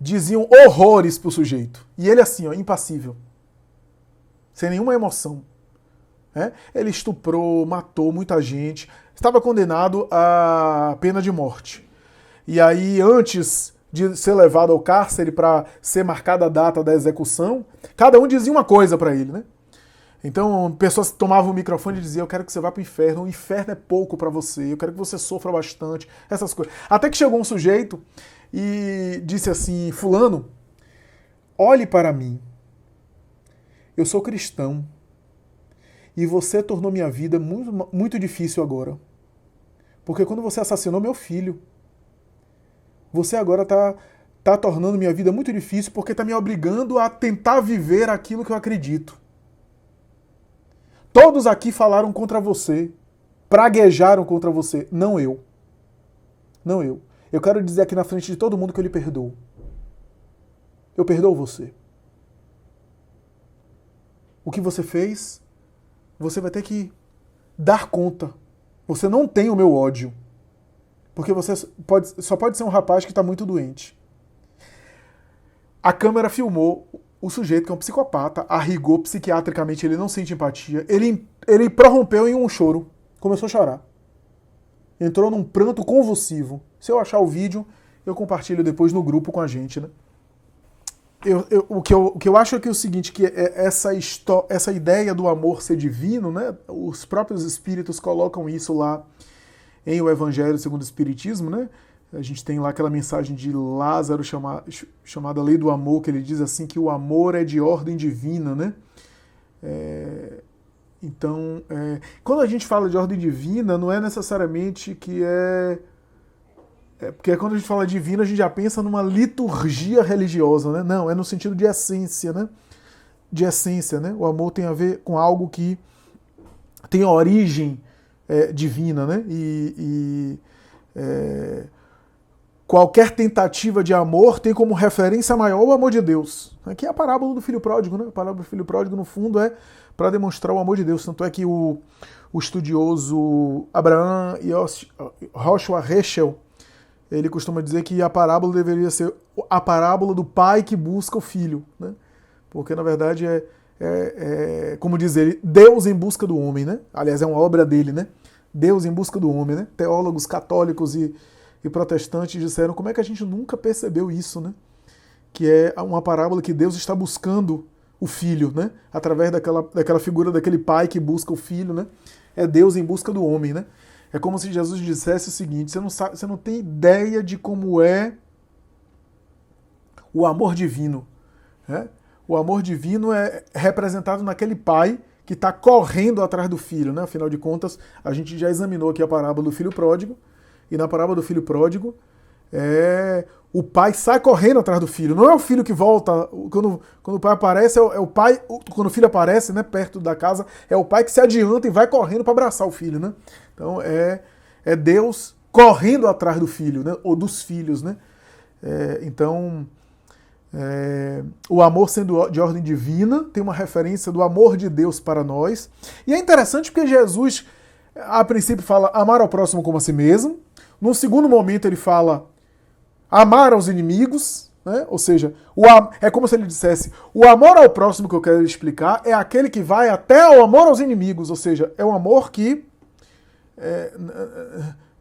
diziam horrores pro sujeito. E ele assim, ó, impassível, sem nenhuma emoção. Ele estuprou, matou muita gente, estava condenado à pena de morte. E aí, antes de ser levado ao cárcere para ser marcada a data da execução, cada um dizia uma coisa para ele, né? Então, pessoas tomavam o microfone e diziam: eu quero que você vá para o inferno, o inferno é pouco para você, eu quero que você sofra bastante, essas coisas. Até que chegou um sujeito e disse assim: fulano, olhe para mim, eu sou cristão, e você tornou minha vida muito, muito difícil agora. Porque quando você assassinou meu filho, você agora está tornando minha vida muito difícil porque está me obrigando a tentar viver aquilo que eu acredito. Todos aqui falaram contra você, praguejaram contra você, não eu. Não eu. Eu quero dizer aqui na frente de todo mundo que eu lhe perdoo. Eu perdoo você. O que você fez, você vai ter que dar conta. Você não tem o meu ódio. Porque você só pode ser um rapaz que está muito doente. A câmera filmou o sujeito, que é um psicopata, a rigor, psiquiatricamente ele não sente empatia. Ele prorrompeu em um choro. Começou a chorar. Entrou num pranto convulsivo. Se eu achar o vídeo, eu compartilho depois no grupo com a gente, né? O que eu acho é que é o seguinte, que essa ideia do amor ser divino, né? Os próprios espíritos colocam isso lá em O Evangelho segundo o Espiritismo, né? A gente tem lá aquela mensagem de Lázaro chamada Lei do Amor, que ele diz assim que o amor é de ordem divina, né? Então, quando a gente fala de ordem divina, não é necessariamente que porque quando a gente fala divino, a gente já pensa numa liturgia religiosa, né? Não, é no sentido de essência, né? De essência, né? O amor tem a ver com algo que tem origem divina, né? Qualquer tentativa de amor tem como referência maior o amor de Deus. Aqui é a parábola do filho pródigo, né? A parábola do filho pródigo, no fundo, é para demonstrar o amor de Deus. Tanto é que o estudioso Abraham Joshua Heschel, ele costuma dizer que a parábola deveria ser a parábola do pai que busca o filho, né? Porque, na verdade, como diz ele, Deus em busca do homem, né? Aliás, é uma obra dele, né? Deus em busca do homem, né? Teólogos católicos e protestantes disseram: como é que a gente nunca percebeu isso, né? Que é uma parábola que Deus está buscando o filho, né? Através daquela figura daquele pai que busca o filho, né? É Deus em busca do homem, né? É como se Jesus dissesse o seguinte: você não tem ideia de como é o amor divino, né? O amor divino é representado naquele pai que está correndo atrás do filho, né? Afinal de contas, a gente já examinou aqui a parábola do filho pródigo, e na parábola do filho pródigo, o pai sai correndo atrás do filho. Não é o filho que volta. Quando o pai aparece, é o pai. Quando o filho aparece, né, perto da casa, é o pai que se adianta e vai correndo para abraçar o filho, né? Então é Deus correndo atrás do filho, né? Ou dos filhos, né? Então, o amor sendo de ordem divina tem uma referência do amor de Deus para nós. E é interessante porque Jesus, a princípio, fala amar ao próximo como a si mesmo. Num segundo momento ele fala amar aos inimigos, né? Ou seja, é como se ele dissesse, o amor ao próximo que eu quero explicar é aquele que vai até o amor aos inimigos, ou seja, é um amor que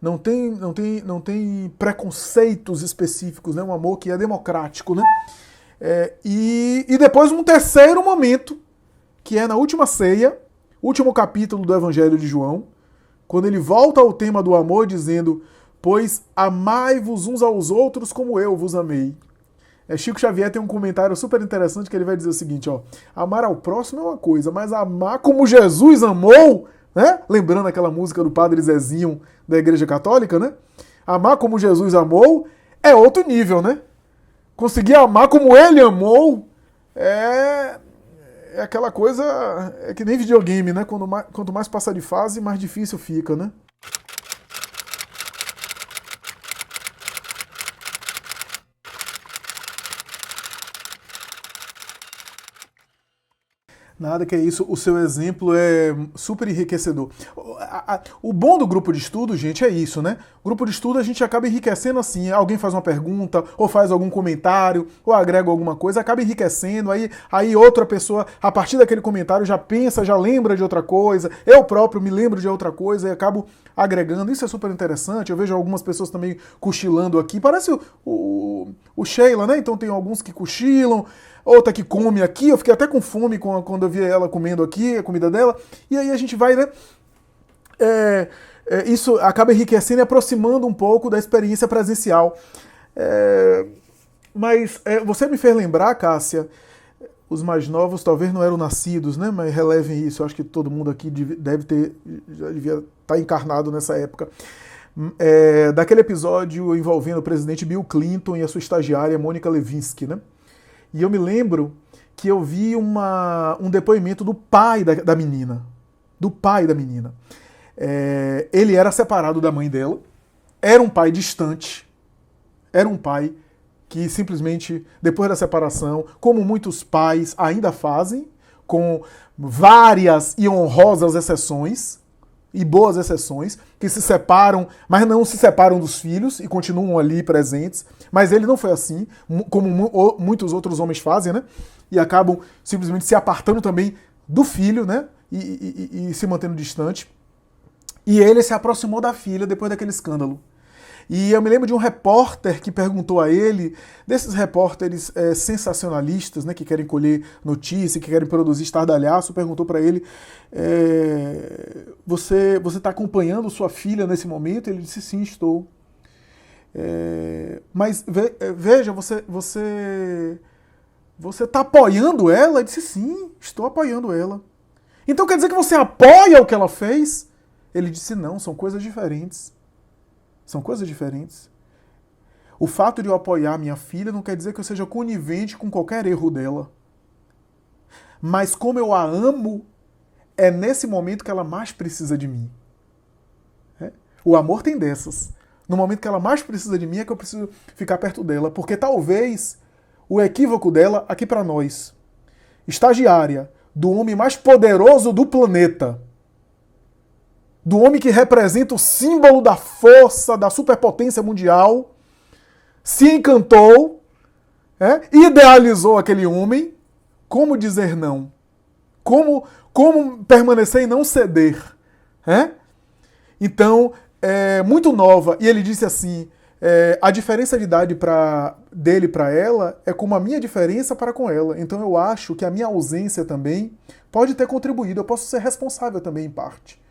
não tem preconceitos específicos, né? Um amor que é democrático, né? E depois um terceiro momento, que é na última ceia, último capítulo do Evangelho de João, quando ele volta ao tema do amor dizendo, pois amai-vos uns aos outros como eu vos amei. Chico Xavier tem um comentário super interessante que ele vai dizer o seguinte, ó, amar ao próximo é uma coisa, mas amar como Jesus amou, né? Lembrando aquela música do Padre Zezinho da Igreja Católica, né? Amar como Jesus amou é outro nível, né? Conseguir amar como ele amou é aquela coisa, é que nem videogame, né? Quanto mais passa de fase, mais difícil fica, né? Nada que é isso, o seu exemplo é super enriquecedor. O bom do grupo de estudo, gente, é isso, né? O grupo de estudo a gente acaba enriquecendo assim, alguém faz uma pergunta, ou faz algum comentário, ou agrega alguma coisa, acaba enriquecendo, aí outra pessoa, a partir daquele comentário, já pensa, já lembra de outra coisa, eu próprio me lembro de outra coisa e acabo agregando. Isso é super interessante, eu vejo algumas pessoas também cochilando aqui, parece o Sheila, né? Então tem alguns que cochilam, outra que come aqui, eu fiquei até com fome quando eu vi ela comendo aqui, a comida dela, e aí a gente vai, né, isso acaba enriquecendo e aproximando um pouco da experiência presencial. Mas você me fez lembrar, Cássia, os mais novos talvez não eram nascidos, né, mas relevem isso, eu acho que todo mundo aqui já devia estar encarnado nessa época. Daquele episódio envolvendo o presidente Bill Clinton e a sua estagiária Mônica Lewinsky, né? E eu me lembro que eu vi um depoimento do pai da menina. Do pai da menina. Ele era separado da mãe dela, era um pai distante, era um pai que simplesmente, depois da separação, como muitos pais ainda fazem, com várias e honrosas exceções, e boas exceções, que se separam, mas não se separam dos filhos e continuam ali presentes. Mas ele não foi assim, como muitos outros homens fazem, né? E acabam simplesmente se apartando também do filho, né? E se mantendo distante. E ele se aproximou da filha depois daquele escândalo. E eu me lembro de um repórter que perguntou a ele, desses repórteres sensacionalistas, né, que querem colher notícia, que querem produzir estardalhaço, perguntou para ele, você está acompanhando sua filha nesse momento? Ele disse, sim, estou. Mas veja, você está apoiando ela? Ele disse, sim, estou apoiando ela. Então quer dizer que você apoia o que ela fez? Ele disse, não, são coisas diferentes. São coisas diferentes. O fato de eu apoiar minha filha não quer dizer que eu seja conivente com qualquer erro dela. Mas como eu a amo, é nesse momento que ela mais precisa de mim. O amor tem dessas. No momento que ela mais precisa de mim é que eu preciso ficar perto dela. Porque talvez o equívoco dela, aqui para nós, estagiária do homem mais poderoso do planeta, do homem que representa o símbolo da força, da superpotência mundial, se encantou, idealizou aquele homem. Como dizer não? Como permanecer e não ceder? Então, muito nova, e ele disse assim, a diferença de idade dele para ela é como a minha diferença para com ela. Então eu acho que a minha ausência também pode ter contribuído, eu posso ser responsável também em parte.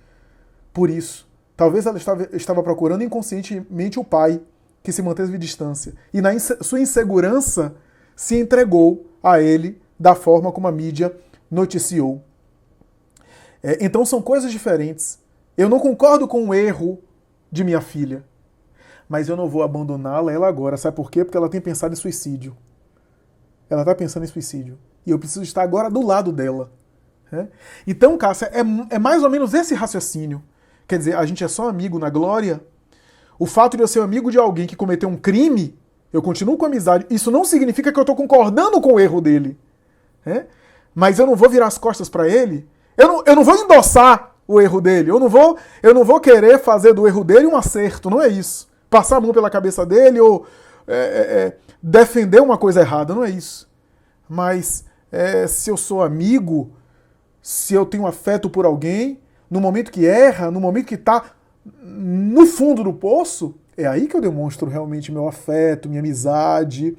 Por isso, talvez ela estava procurando inconscientemente o pai que se manteve à distância. E na sua insegurança se entregou a ele da forma como a mídia noticiou. Então são coisas diferentes. Eu não concordo com o erro de minha filha, mas eu não vou abandoná-la ela agora. Sabe por quê? Porque ela tem pensado em suicídio. Ela está pensando em suicídio. E eu preciso estar agora do lado dela. Então, Cássia, é mais ou menos esse raciocínio. Quer dizer, a gente é só amigo na glória. O fato de eu ser amigo de alguém que cometeu um crime, eu continuo com amizade. Isso não significa que eu estou concordando com o erro dele. Mas eu não vou virar as costas para ele. Eu não vou endossar o erro dele. Eu não vou querer fazer do erro dele um acerto. Não é isso. passar a mão pela cabeça dele ou defender uma coisa errada, não é isso. Mas se eu sou amigo, se eu tenho afeto por alguém, no momento que erra, no momento que está no fundo do poço, é aí que eu demonstro realmente meu afeto, minha amizade,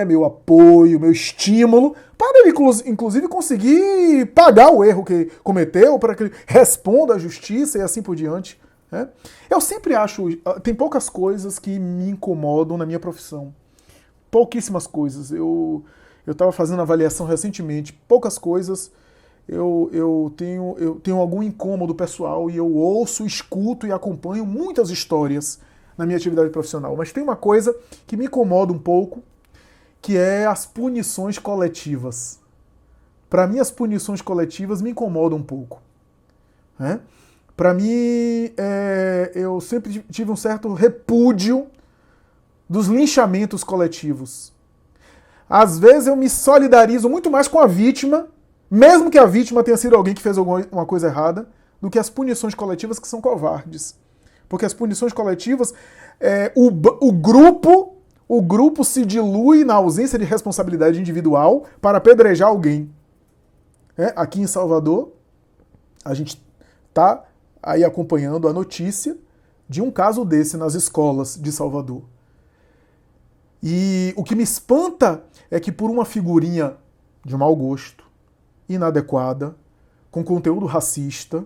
meu apoio, meu estímulo, para ele, inclusive, conseguir pagar o erro que cometeu, para que ele responda à justiça e assim por diante. Eu sempre acho, tem poucas coisas que me incomodam na minha profissão. Pouquíssimas coisas. Eu estava fazendo avaliação recentemente, poucas coisas. Eu tenho algum incômodo pessoal e eu ouço, escuto e acompanho muitas histórias na minha atividade profissional. Mas tem uma coisa que me incomoda um pouco, que é as punições coletivas. Para mim, as punições coletivas me incomodam um pouco. Para mim, eu sempre tive um certo repúdio dos linchamentos coletivos. Às vezes eu me solidarizo muito mais com a vítima, mesmo que a vítima tenha sido alguém que fez alguma coisa errada, do que as punições coletivas, que são covardes. Porque as punições coletivas, o grupo se dilui na ausência de responsabilidade individual para apedrejar alguém. Aqui em Salvador, a gente está aí acompanhando a notícia de um caso desse nas escolas de Salvador. E o que me espanta é que por uma figurinha de mau gosto, inadequada, com conteúdo racista,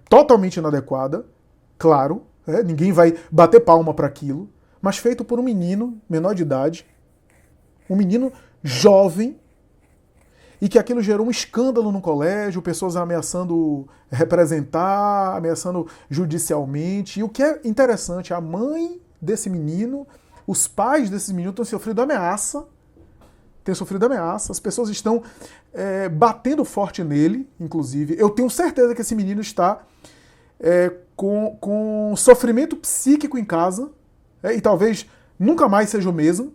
totalmente inadequada, claro, ninguém vai bater palma para aquilo, mas feito por um menino menor de idade, um menino jovem, e que aquilo gerou um escândalo no colégio, pessoas ameaçando representar, ameaçando judicialmente. E o que é interessante, a mãe desse menino, os pais desses meninos têm sofrido ameaça, as pessoas estão batendo forte nele, inclusive. Eu tenho certeza que esse menino está com sofrimento psíquico em casa, e talvez nunca mais seja o mesmo.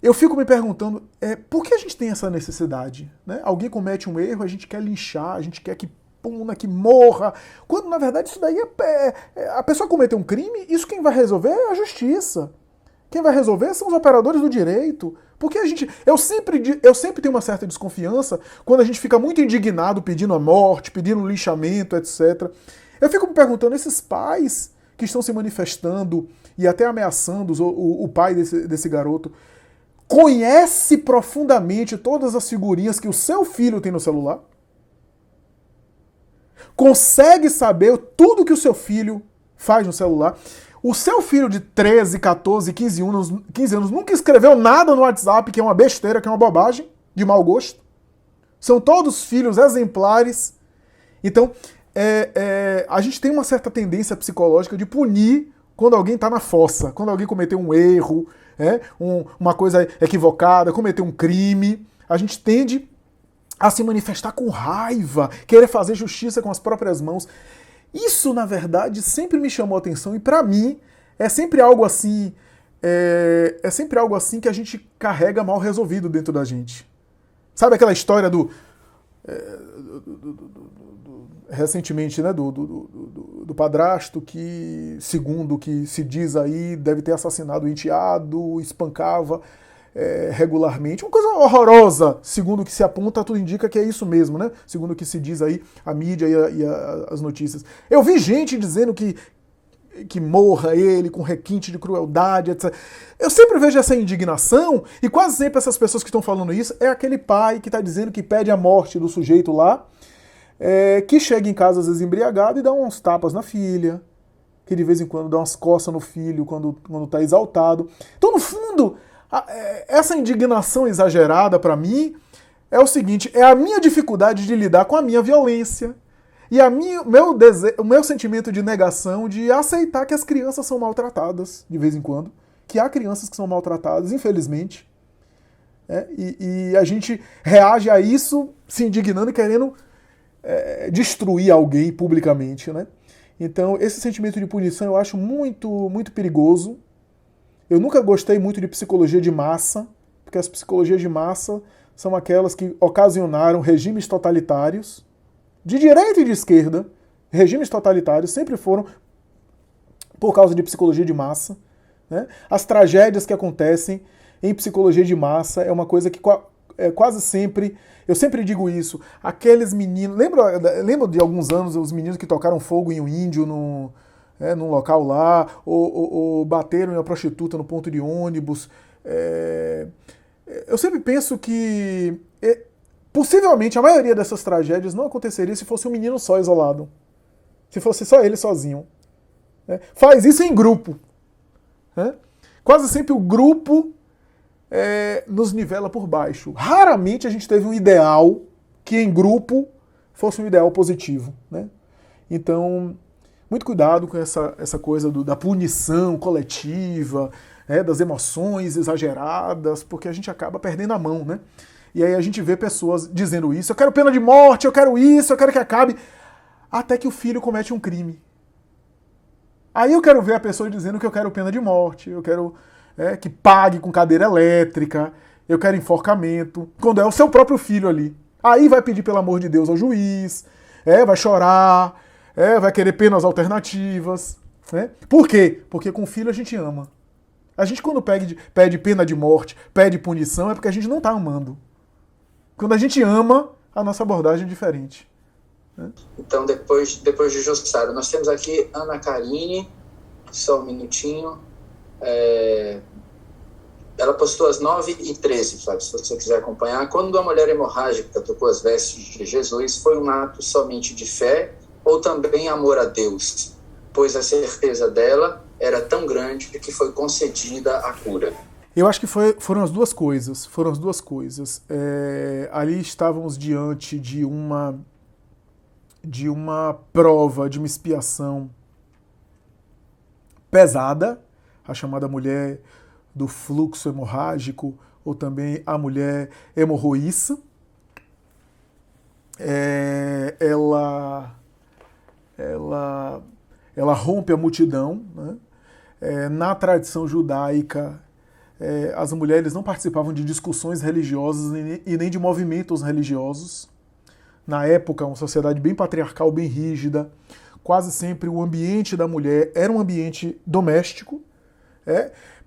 Eu fico me perguntando, por que a gente tem essa necessidade? Alguém comete um erro, a gente quer linchar, a gente quer que puna, que morra, quando na verdade isso daí a pessoa cometeu um crime, isso quem vai resolver é a justiça. Quem vai resolver são os operadores do direito. Porque eu sempre tenho uma certa desconfiança quando a gente fica muito indignado pedindo a morte, pedindo linchamento, etc. Eu fico me perguntando, esses pais que estão se manifestando e até ameaçando o pai desse garoto, conhece profundamente todas as figurinhas que o seu filho tem no celular? Consegue saber tudo que o seu filho faz no celular? O seu filho de 13, 14, 15 anos nunca escreveu nada no WhatsApp que é uma besteira, que é uma bobagem, de mau gosto? São todos filhos exemplares. Então, a gente tem uma certa tendência psicológica de punir quando alguém está na fossa, quando alguém cometeu um erro, uma coisa equivocada, cometeu um crime. A gente tende a se manifestar com raiva, querer fazer justiça com as próprias mãos. Isso, na verdade, sempre me chamou a atenção e, para mim, é sempre algo assim que a gente carrega mal resolvido dentro da gente. Sabe aquela história recentemente, do padrasto que, segundo o que se diz aí, deve ter assassinado o enteado, espancava regularmente. Uma coisa horrorosa, segundo o que se aponta, tudo indica que é isso mesmo, né? Segundo o que se diz aí, a mídia e as notícias. Eu vi gente dizendo que morra ele com requinte de crueldade, etc. Eu sempre vejo essa indignação e quase sempre essas pessoas que estão falando isso é aquele pai que está dizendo que pede a morte do sujeito lá, que chega em casa às vezes embriagado e dá uns tapas na filha, que de vez em quando dá umas coças no filho quando está exaltado. Então, no fundo, essa indignação exagerada para mim é o seguinte, é a minha dificuldade de lidar com a minha violência e o meu sentimento de negação de aceitar que as crianças são maltratadas de vez em quando, que há crianças que são maltratadas, infelizmente, e a gente reage a isso se indignando e querendo destruir alguém publicamente, né? Então, esse sentimento de punição eu acho muito, muito perigoso. Eu nunca gostei muito de psicologia de massa, porque as psicologias de massa são aquelas que ocasionaram regimes totalitários, de direita e de esquerda. Regimes totalitários sempre foram por causa de psicologia de massa, né? As tragédias que acontecem em psicologia de massa é uma coisa que quase sempre, eu sempre digo isso, aqueles meninos, lembra de alguns anos os meninos que tocaram fogo em um índio num local lá, ou bateram em uma prostituta no ponto de ônibus. Eu sempre penso que possivelmente a maioria dessas tragédias não aconteceria se fosse um menino só isolado, se fosse só ele sozinho. Faz isso em grupo. Quase sempre o grupo nos nivela por baixo. Raramente a gente teve um ideal que em grupo fosse um ideal positivo, né? Então, muito cuidado com essa coisa da punição coletiva, das emoções exageradas, porque a gente acaba perdendo a mão, né? E aí a gente vê pessoas dizendo isso, eu quero pena de morte, eu quero isso, eu quero que acabe, até que o filho comete um crime. Aí eu quero ver a pessoa dizendo que eu quero pena de morte, eu quero que pague com cadeira elétrica, eu quero enforcamento, quando é o seu próprio filho ali. Aí vai pedir pelo amor de Deus ao juiz, vai chorar, vai querer penas alternativas. Por quê? Porque com o filho a gente ama. A gente quando pede pena de morte, pede punição, é porque a gente não está amando. Quando a gente ama, a nossa abordagem é diferente. Então, depois de Jussara, nós temos aqui Ana Karine, só um minutinho. Ela postou às 9h13, Flávio, se você quiser acompanhar. Quando a mulher hemorrágica tocou as vestes de Jesus, foi um ato somente de fé ou também amor a Deus? Pois a certeza dela era tão grande que foi concedida a cura. Eu acho que foram as duas coisas. Ali estávamos diante de uma prova, de uma expiação pesada, a chamada mulher do fluxo hemorrágico, ou também a mulher hemorroíça. Ela rompe a multidão, né? Na tradição judaica, as mulheres não participavam de discussões religiosas e nem de movimentos religiosos. Na época, uma sociedade bem patriarcal, bem rígida, quase sempre o ambiente da mulher era um ambiente doméstico.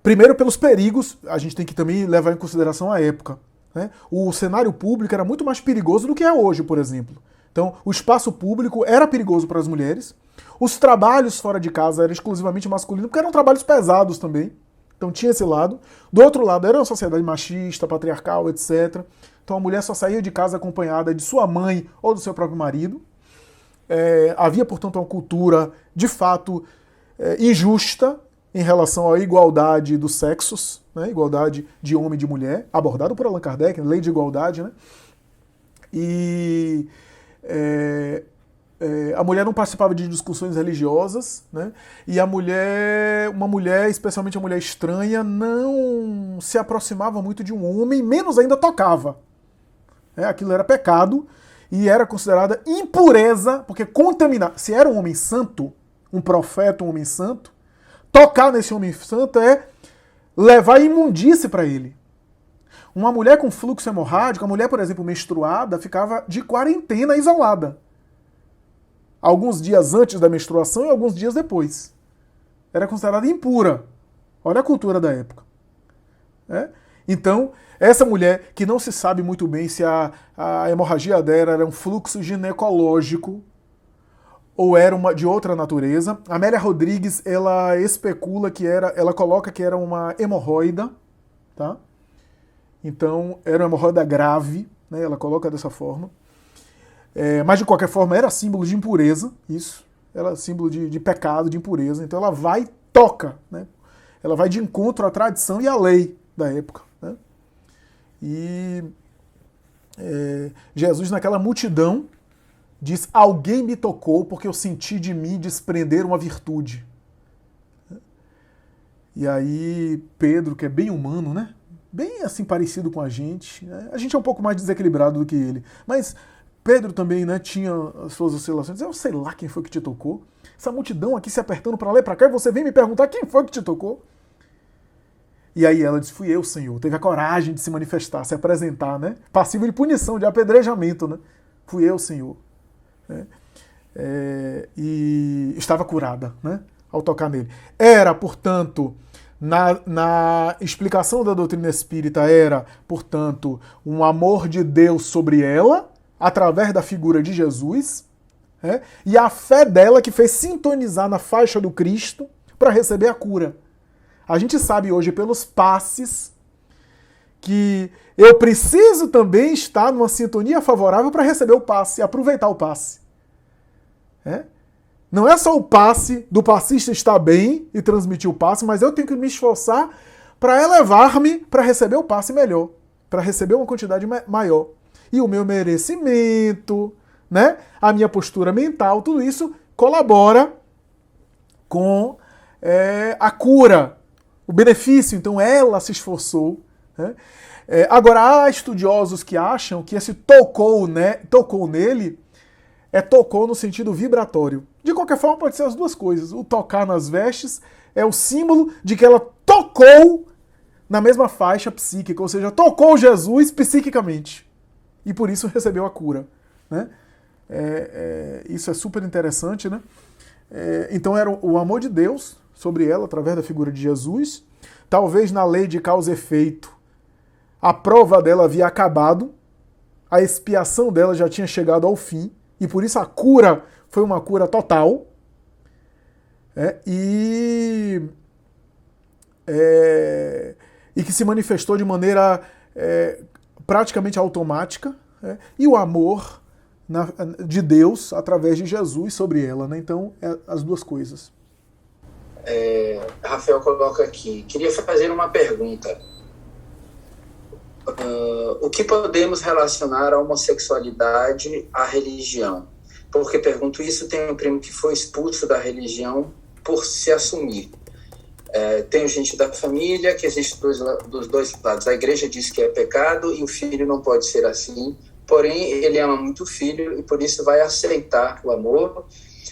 Primeiro pelos perigos, a gente tem que também levar em consideração a época. O cenário público era muito mais perigoso do que é hoje, por exemplo. Então, o espaço público era perigoso para as mulheres. Os trabalhos fora de casa eram exclusivamente masculinos, porque eram trabalhos pesados também. Então tinha esse lado. Do outro lado, era uma sociedade machista, patriarcal, etc. Então a mulher só saía de casa acompanhada de sua mãe ou do seu próprio marido. Havia, portanto, uma cultura, de fato, injusta em relação à igualdade dos sexos, né? Igualdade de homem e de mulher, abordado por Allan Kardec, lei de igualdade, né? E a mulher não participava de discussões religiosas, né? E uma mulher, especialmente a mulher estranha, não se aproximava muito de um homem, menos ainda tocava. Aquilo era pecado e era considerada impureza, porque contaminar. Se era um homem santo, um profeta, um homem santo, tocar nesse homem santo é levar imundície para ele. Uma mulher com fluxo hemorrágico, a mulher, por exemplo, menstruada, ficava de quarentena isolada. Alguns dias antes da menstruação e alguns dias depois. Era considerada impura. Olha a cultura da época. Então, essa mulher que não se sabe muito bem se a hemorragia dela era um fluxo ginecológico ou era de outra natureza. A Amélia Rodrigues, ela especula ela coloca que era uma hemorroida, tá? Então, era uma hemorroida grave, né? Ela coloca dessa forma. Mas, de qualquer forma, era símbolo de impureza, isso. Era símbolo de pecado, de impureza. Então, ela vai e toca, né? Ela vai de encontro à tradição e à lei da época, né? E Jesus, naquela multidão, diz: alguém me tocou porque eu senti de mim desprender uma virtude. E aí, Pedro, que é bem humano, né? Bem assim parecido com a gente, né? A gente é um pouco mais desequilibrado do que ele, mas Pedro também, né, tinha as suas oscilações. Eu sei lá quem foi que te tocou. Essa multidão aqui se apertando para lá e para cá, e você vem me perguntar quem foi que te tocou. E aí ela disse: fui eu, Senhor. Teve a coragem de se manifestar, se apresentar, né? Passivo de punição, de apedrejamento, né? Fui eu, Senhor. E estava curada, né? ao tocar nele. Era, portanto, na explicação da doutrina espírita, era, portanto, um amor de Deus sobre ela, através da figura de Jesus, e a fé dela que fez sintonizar na faixa do Cristo para receber a cura. A gente sabe hoje pelos passes que eu preciso também estar numa sintonia favorável para receber o passe, aproveitar o passe. Não é só o passe do passista estar bem e transmitir o passe, mas eu tenho que me esforçar para elevar-me para receber o passe melhor, para receber uma quantidade maior. E o meu merecimento, né, a minha postura mental, tudo isso colabora com a cura, o benefício. Então ela se esforçou. Né? Agora, há estudiosos que acham que esse tocou nele tocou no sentido vibratório. De qualquer forma, pode ser as duas coisas. O tocar nas vestes é o símbolo de que ela tocou na mesma faixa psíquica, ou seja, tocou Jesus psiquicamente. E por isso recebeu a cura. Né? Isso é super interessante, né? Então era o amor de Deus sobre ela, através da figura de Jesus. Talvez na lei de causa e efeito, a prova dela havia acabado, a expiação dela já tinha chegado ao fim, e por isso a cura foi uma cura total. E que se manifestou de maneira praticamente automática, e o amor de Deus através de Jesus sobre ela. Né? Então, as duas coisas. Rafael coloca aqui, queria fazer uma pergunta. O que podemos relacionar a homossexualidade à religião? Porque pergunto isso, tenho um primo que foi expulso da religião por se assumir. Tenho gente da família que existe dos dois lados. A igreja diz que é pecado e o filho não pode ser assim, porém ele ama muito o filho e por isso vai aceitar o amor.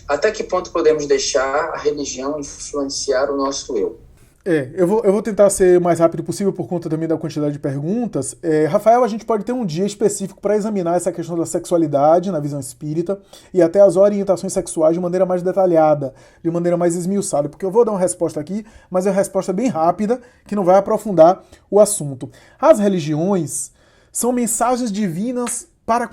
Até que ponto podemos deixar a religião influenciar o nosso eu? Eu vou tentar ser o mais rápido possível por conta também da quantidade de perguntas. Rafael, a gente pode ter um dia específico para examinar essa questão da sexualidade na visão espírita e até as orientações sexuais de maneira mais detalhada, de maneira mais esmiuçada, porque eu vou dar uma resposta aqui, mas é uma resposta bem rápida, que não vai aprofundar o assunto. As religiões são mensagens divinas para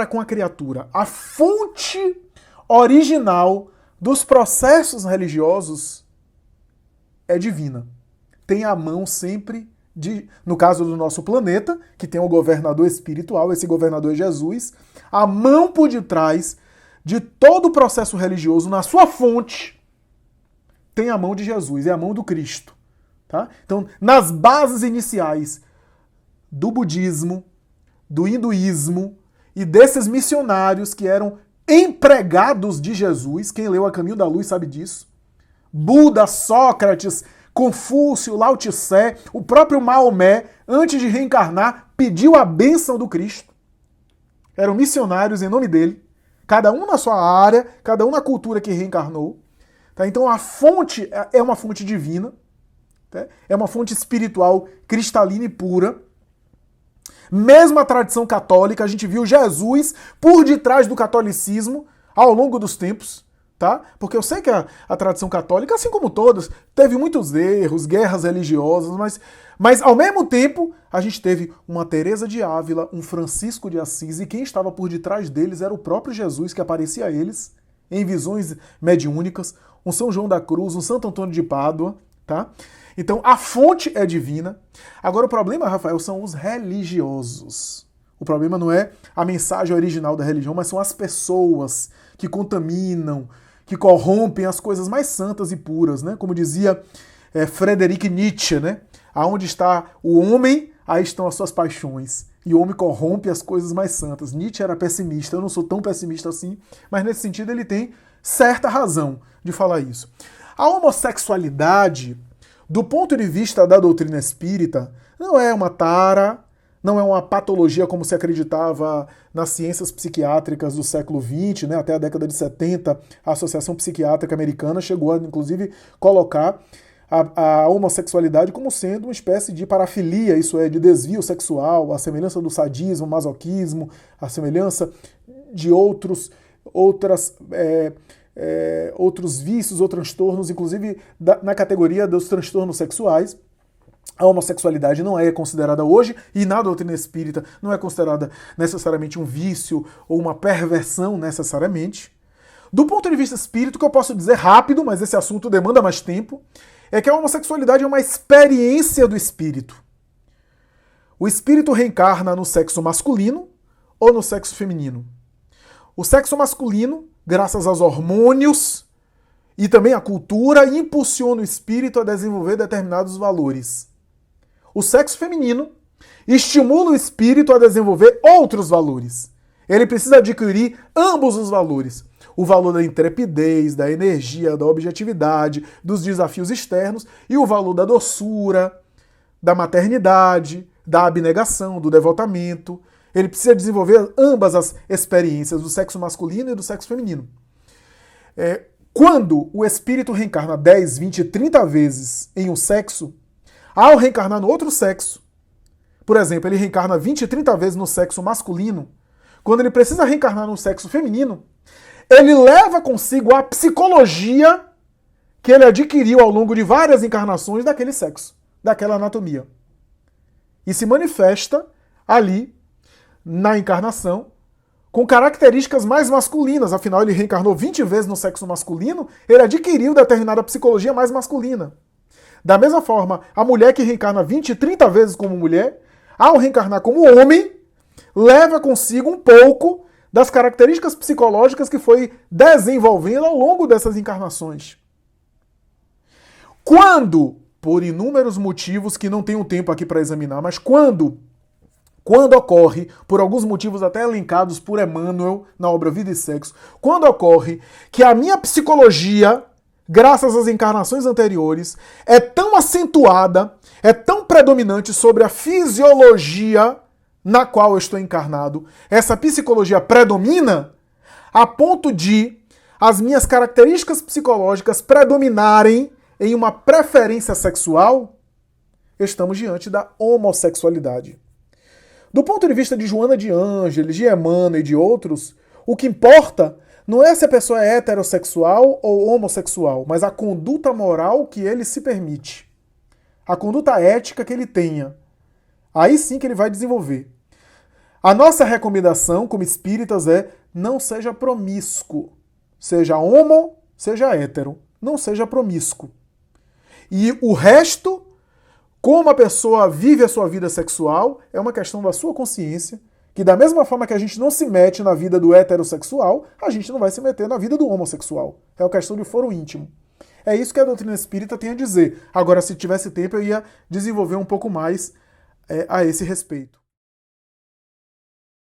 com a criatura. A fonte original dos processos religiosos é divina. Tem a mão sempre, no caso do nosso planeta, que tem um governador espiritual, esse governador é Jesus, a mão por detrás de todo o processo religioso, na sua fonte, tem a mão de Jesus, é a mão do Cristo. Tá? Então, nas bases iniciais do budismo, do hinduísmo e desses missionários que eram empregados de Jesus, quem leu A Caminho da Luz sabe disso, Buda, Sócrates, Confúcio, Lao Tse, o próprio Maomé, antes de reencarnar, pediu a bênção do Cristo. Eram missionários em nome dele, cada um na sua área, cada um na cultura que reencarnou. Tá? Então a fonte é uma fonte divina, tá? É uma fonte espiritual cristalina e pura. Mesmo a tradição católica, a gente viu Jesus por detrás do catolicismo ao longo dos tempos. Tá? Porque eu sei que a tradição católica, assim como todas, teve muitos erros, guerras religiosas, mas ao mesmo tempo a gente teve uma Teresa de Ávila, um Francisco de Assis, e quem estava por detrás deles era o próprio Jesus, que aparecia a eles em visões mediúnicas, um São João da Cruz, um Santo Antônio de Pádua. Tá? Então a fonte é divina. Agora o problema, Rafael, são os religiosos. O problema não é a mensagem original da religião, mas são as pessoas que contaminam, que corrompem as coisas mais santas e puras, né? Como dizia Friedrich Nietzsche, né? Aonde está o homem, aí estão as suas paixões. E o homem corrompe as coisas mais santas. Nietzsche era pessimista, eu não sou tão pessimista assim, mas nesse sentido ele tem certa razão de falar isso. A homossexualidade, do ponto de vista da doutrina espírita, não é uma tara, não é uma patologia como se acreditava nas ciências psiquiátricas do século XX, né? Até a década de 70, a Associação Psiquiátrica Americana chegou a, inclusive, colocar a homossexualidade como sendo uma espécie de parafilia, isso é, de desvio sexual, a semelhança do sadismo, masoquismo, a semelhança de outras outros vícios ou transtornos, inclusive na categoria dos transtornos sexuais. A homossexualidade não é considerada hoje, e na doutrina espírita não é considerada necessariamente um vício ou uma perversão necessariamente. Do ponto de vista espírita, o que eu posso dizer rápido, mas esse assunto demanda mais tempo, é que a homossexualidade é uma experiência do espírito. O espírito reencarna no sexo masculino ou no sexo feminino. O sexo masculino, graças aos hormônios e também à cultura, impulsiona o espírito a desenvolver determinados valores. O sexo feminino estimula o espírito a desenvolver outros valores. Ele precisa adquirir ambos os valores. O valor da intrepidez, da energia, da objetividade, dos desafios externos e o valor da doçura, da maternidade, da abnegação, do devotamento. Ele precisa desenvolver ambas as experiências do sexo masculino e do sexo feminino. Quando o espírito reencarna 10, 20, 30 vezes em um sexo, ao reencarnar no outro sexo, por exemplo, ele reencarna 20, 30 vezes no sexo masculino, quando ele precisa reencarnar no sexo feminino, ele leva consigo a psicologia que ele adquiriu ao longo de várias encarnações daquele sexo, daquela anatomia. E se manifesta ali, na encarnação, com características mais masculinas. Afinal, ele reencarnou 20 vezes no sexo masculino, ele adquiriu determinada psicologia mais masculina. Da mesma forma, a mulher que reencarna 20, 30 vezes como mulher, ao reencarnar como homem, leva consigo um pouco das características psicológicas que foi desenvolvendo ao longo dessas encarnações. Quando, por inúmeros motivos que não tenho tempo aqui para examinar, mas quando ocorre, por alguns motivos até elencados por Emmanuel na obra Vida e Sexo, quando ocorre que a minha psicologia, graças às encarnações anteriores, é tão acentuada, é tão predominante sobre a fisiologia na qual eu estou encarnado, essa psicologia predomina a ponto de as minhas características psicológicas predominarem em uma preferência sexual, estamos diante da homossexualidade. Do ponto de vista de Joana de Ângeles, de Emmanuel e de outros, o que importa não é se a pessoa é heterossexual ou homossexual, mas a conduta moral que ele se permite. A conduta ética que ele tenha. Aí sim que ele vai desenvolver. A nossa recomendação como espíritas é: não seja promíscuo. Seja homo, seja hétero. Não seja promíscuo. E o resto, como a pessoa vive a sua vida sexual, é uma questão da sua consciência, que da mesma forma que a gente não se mete na vida do heterossexual, a gente não vai se meter na vida do homossexual. É uma questão de foro íntimo. É isso que a doutrina espírita tem a dizer. Agora, se tivesse tempo, eu ia desenvolver um pouco mais a esse respeito.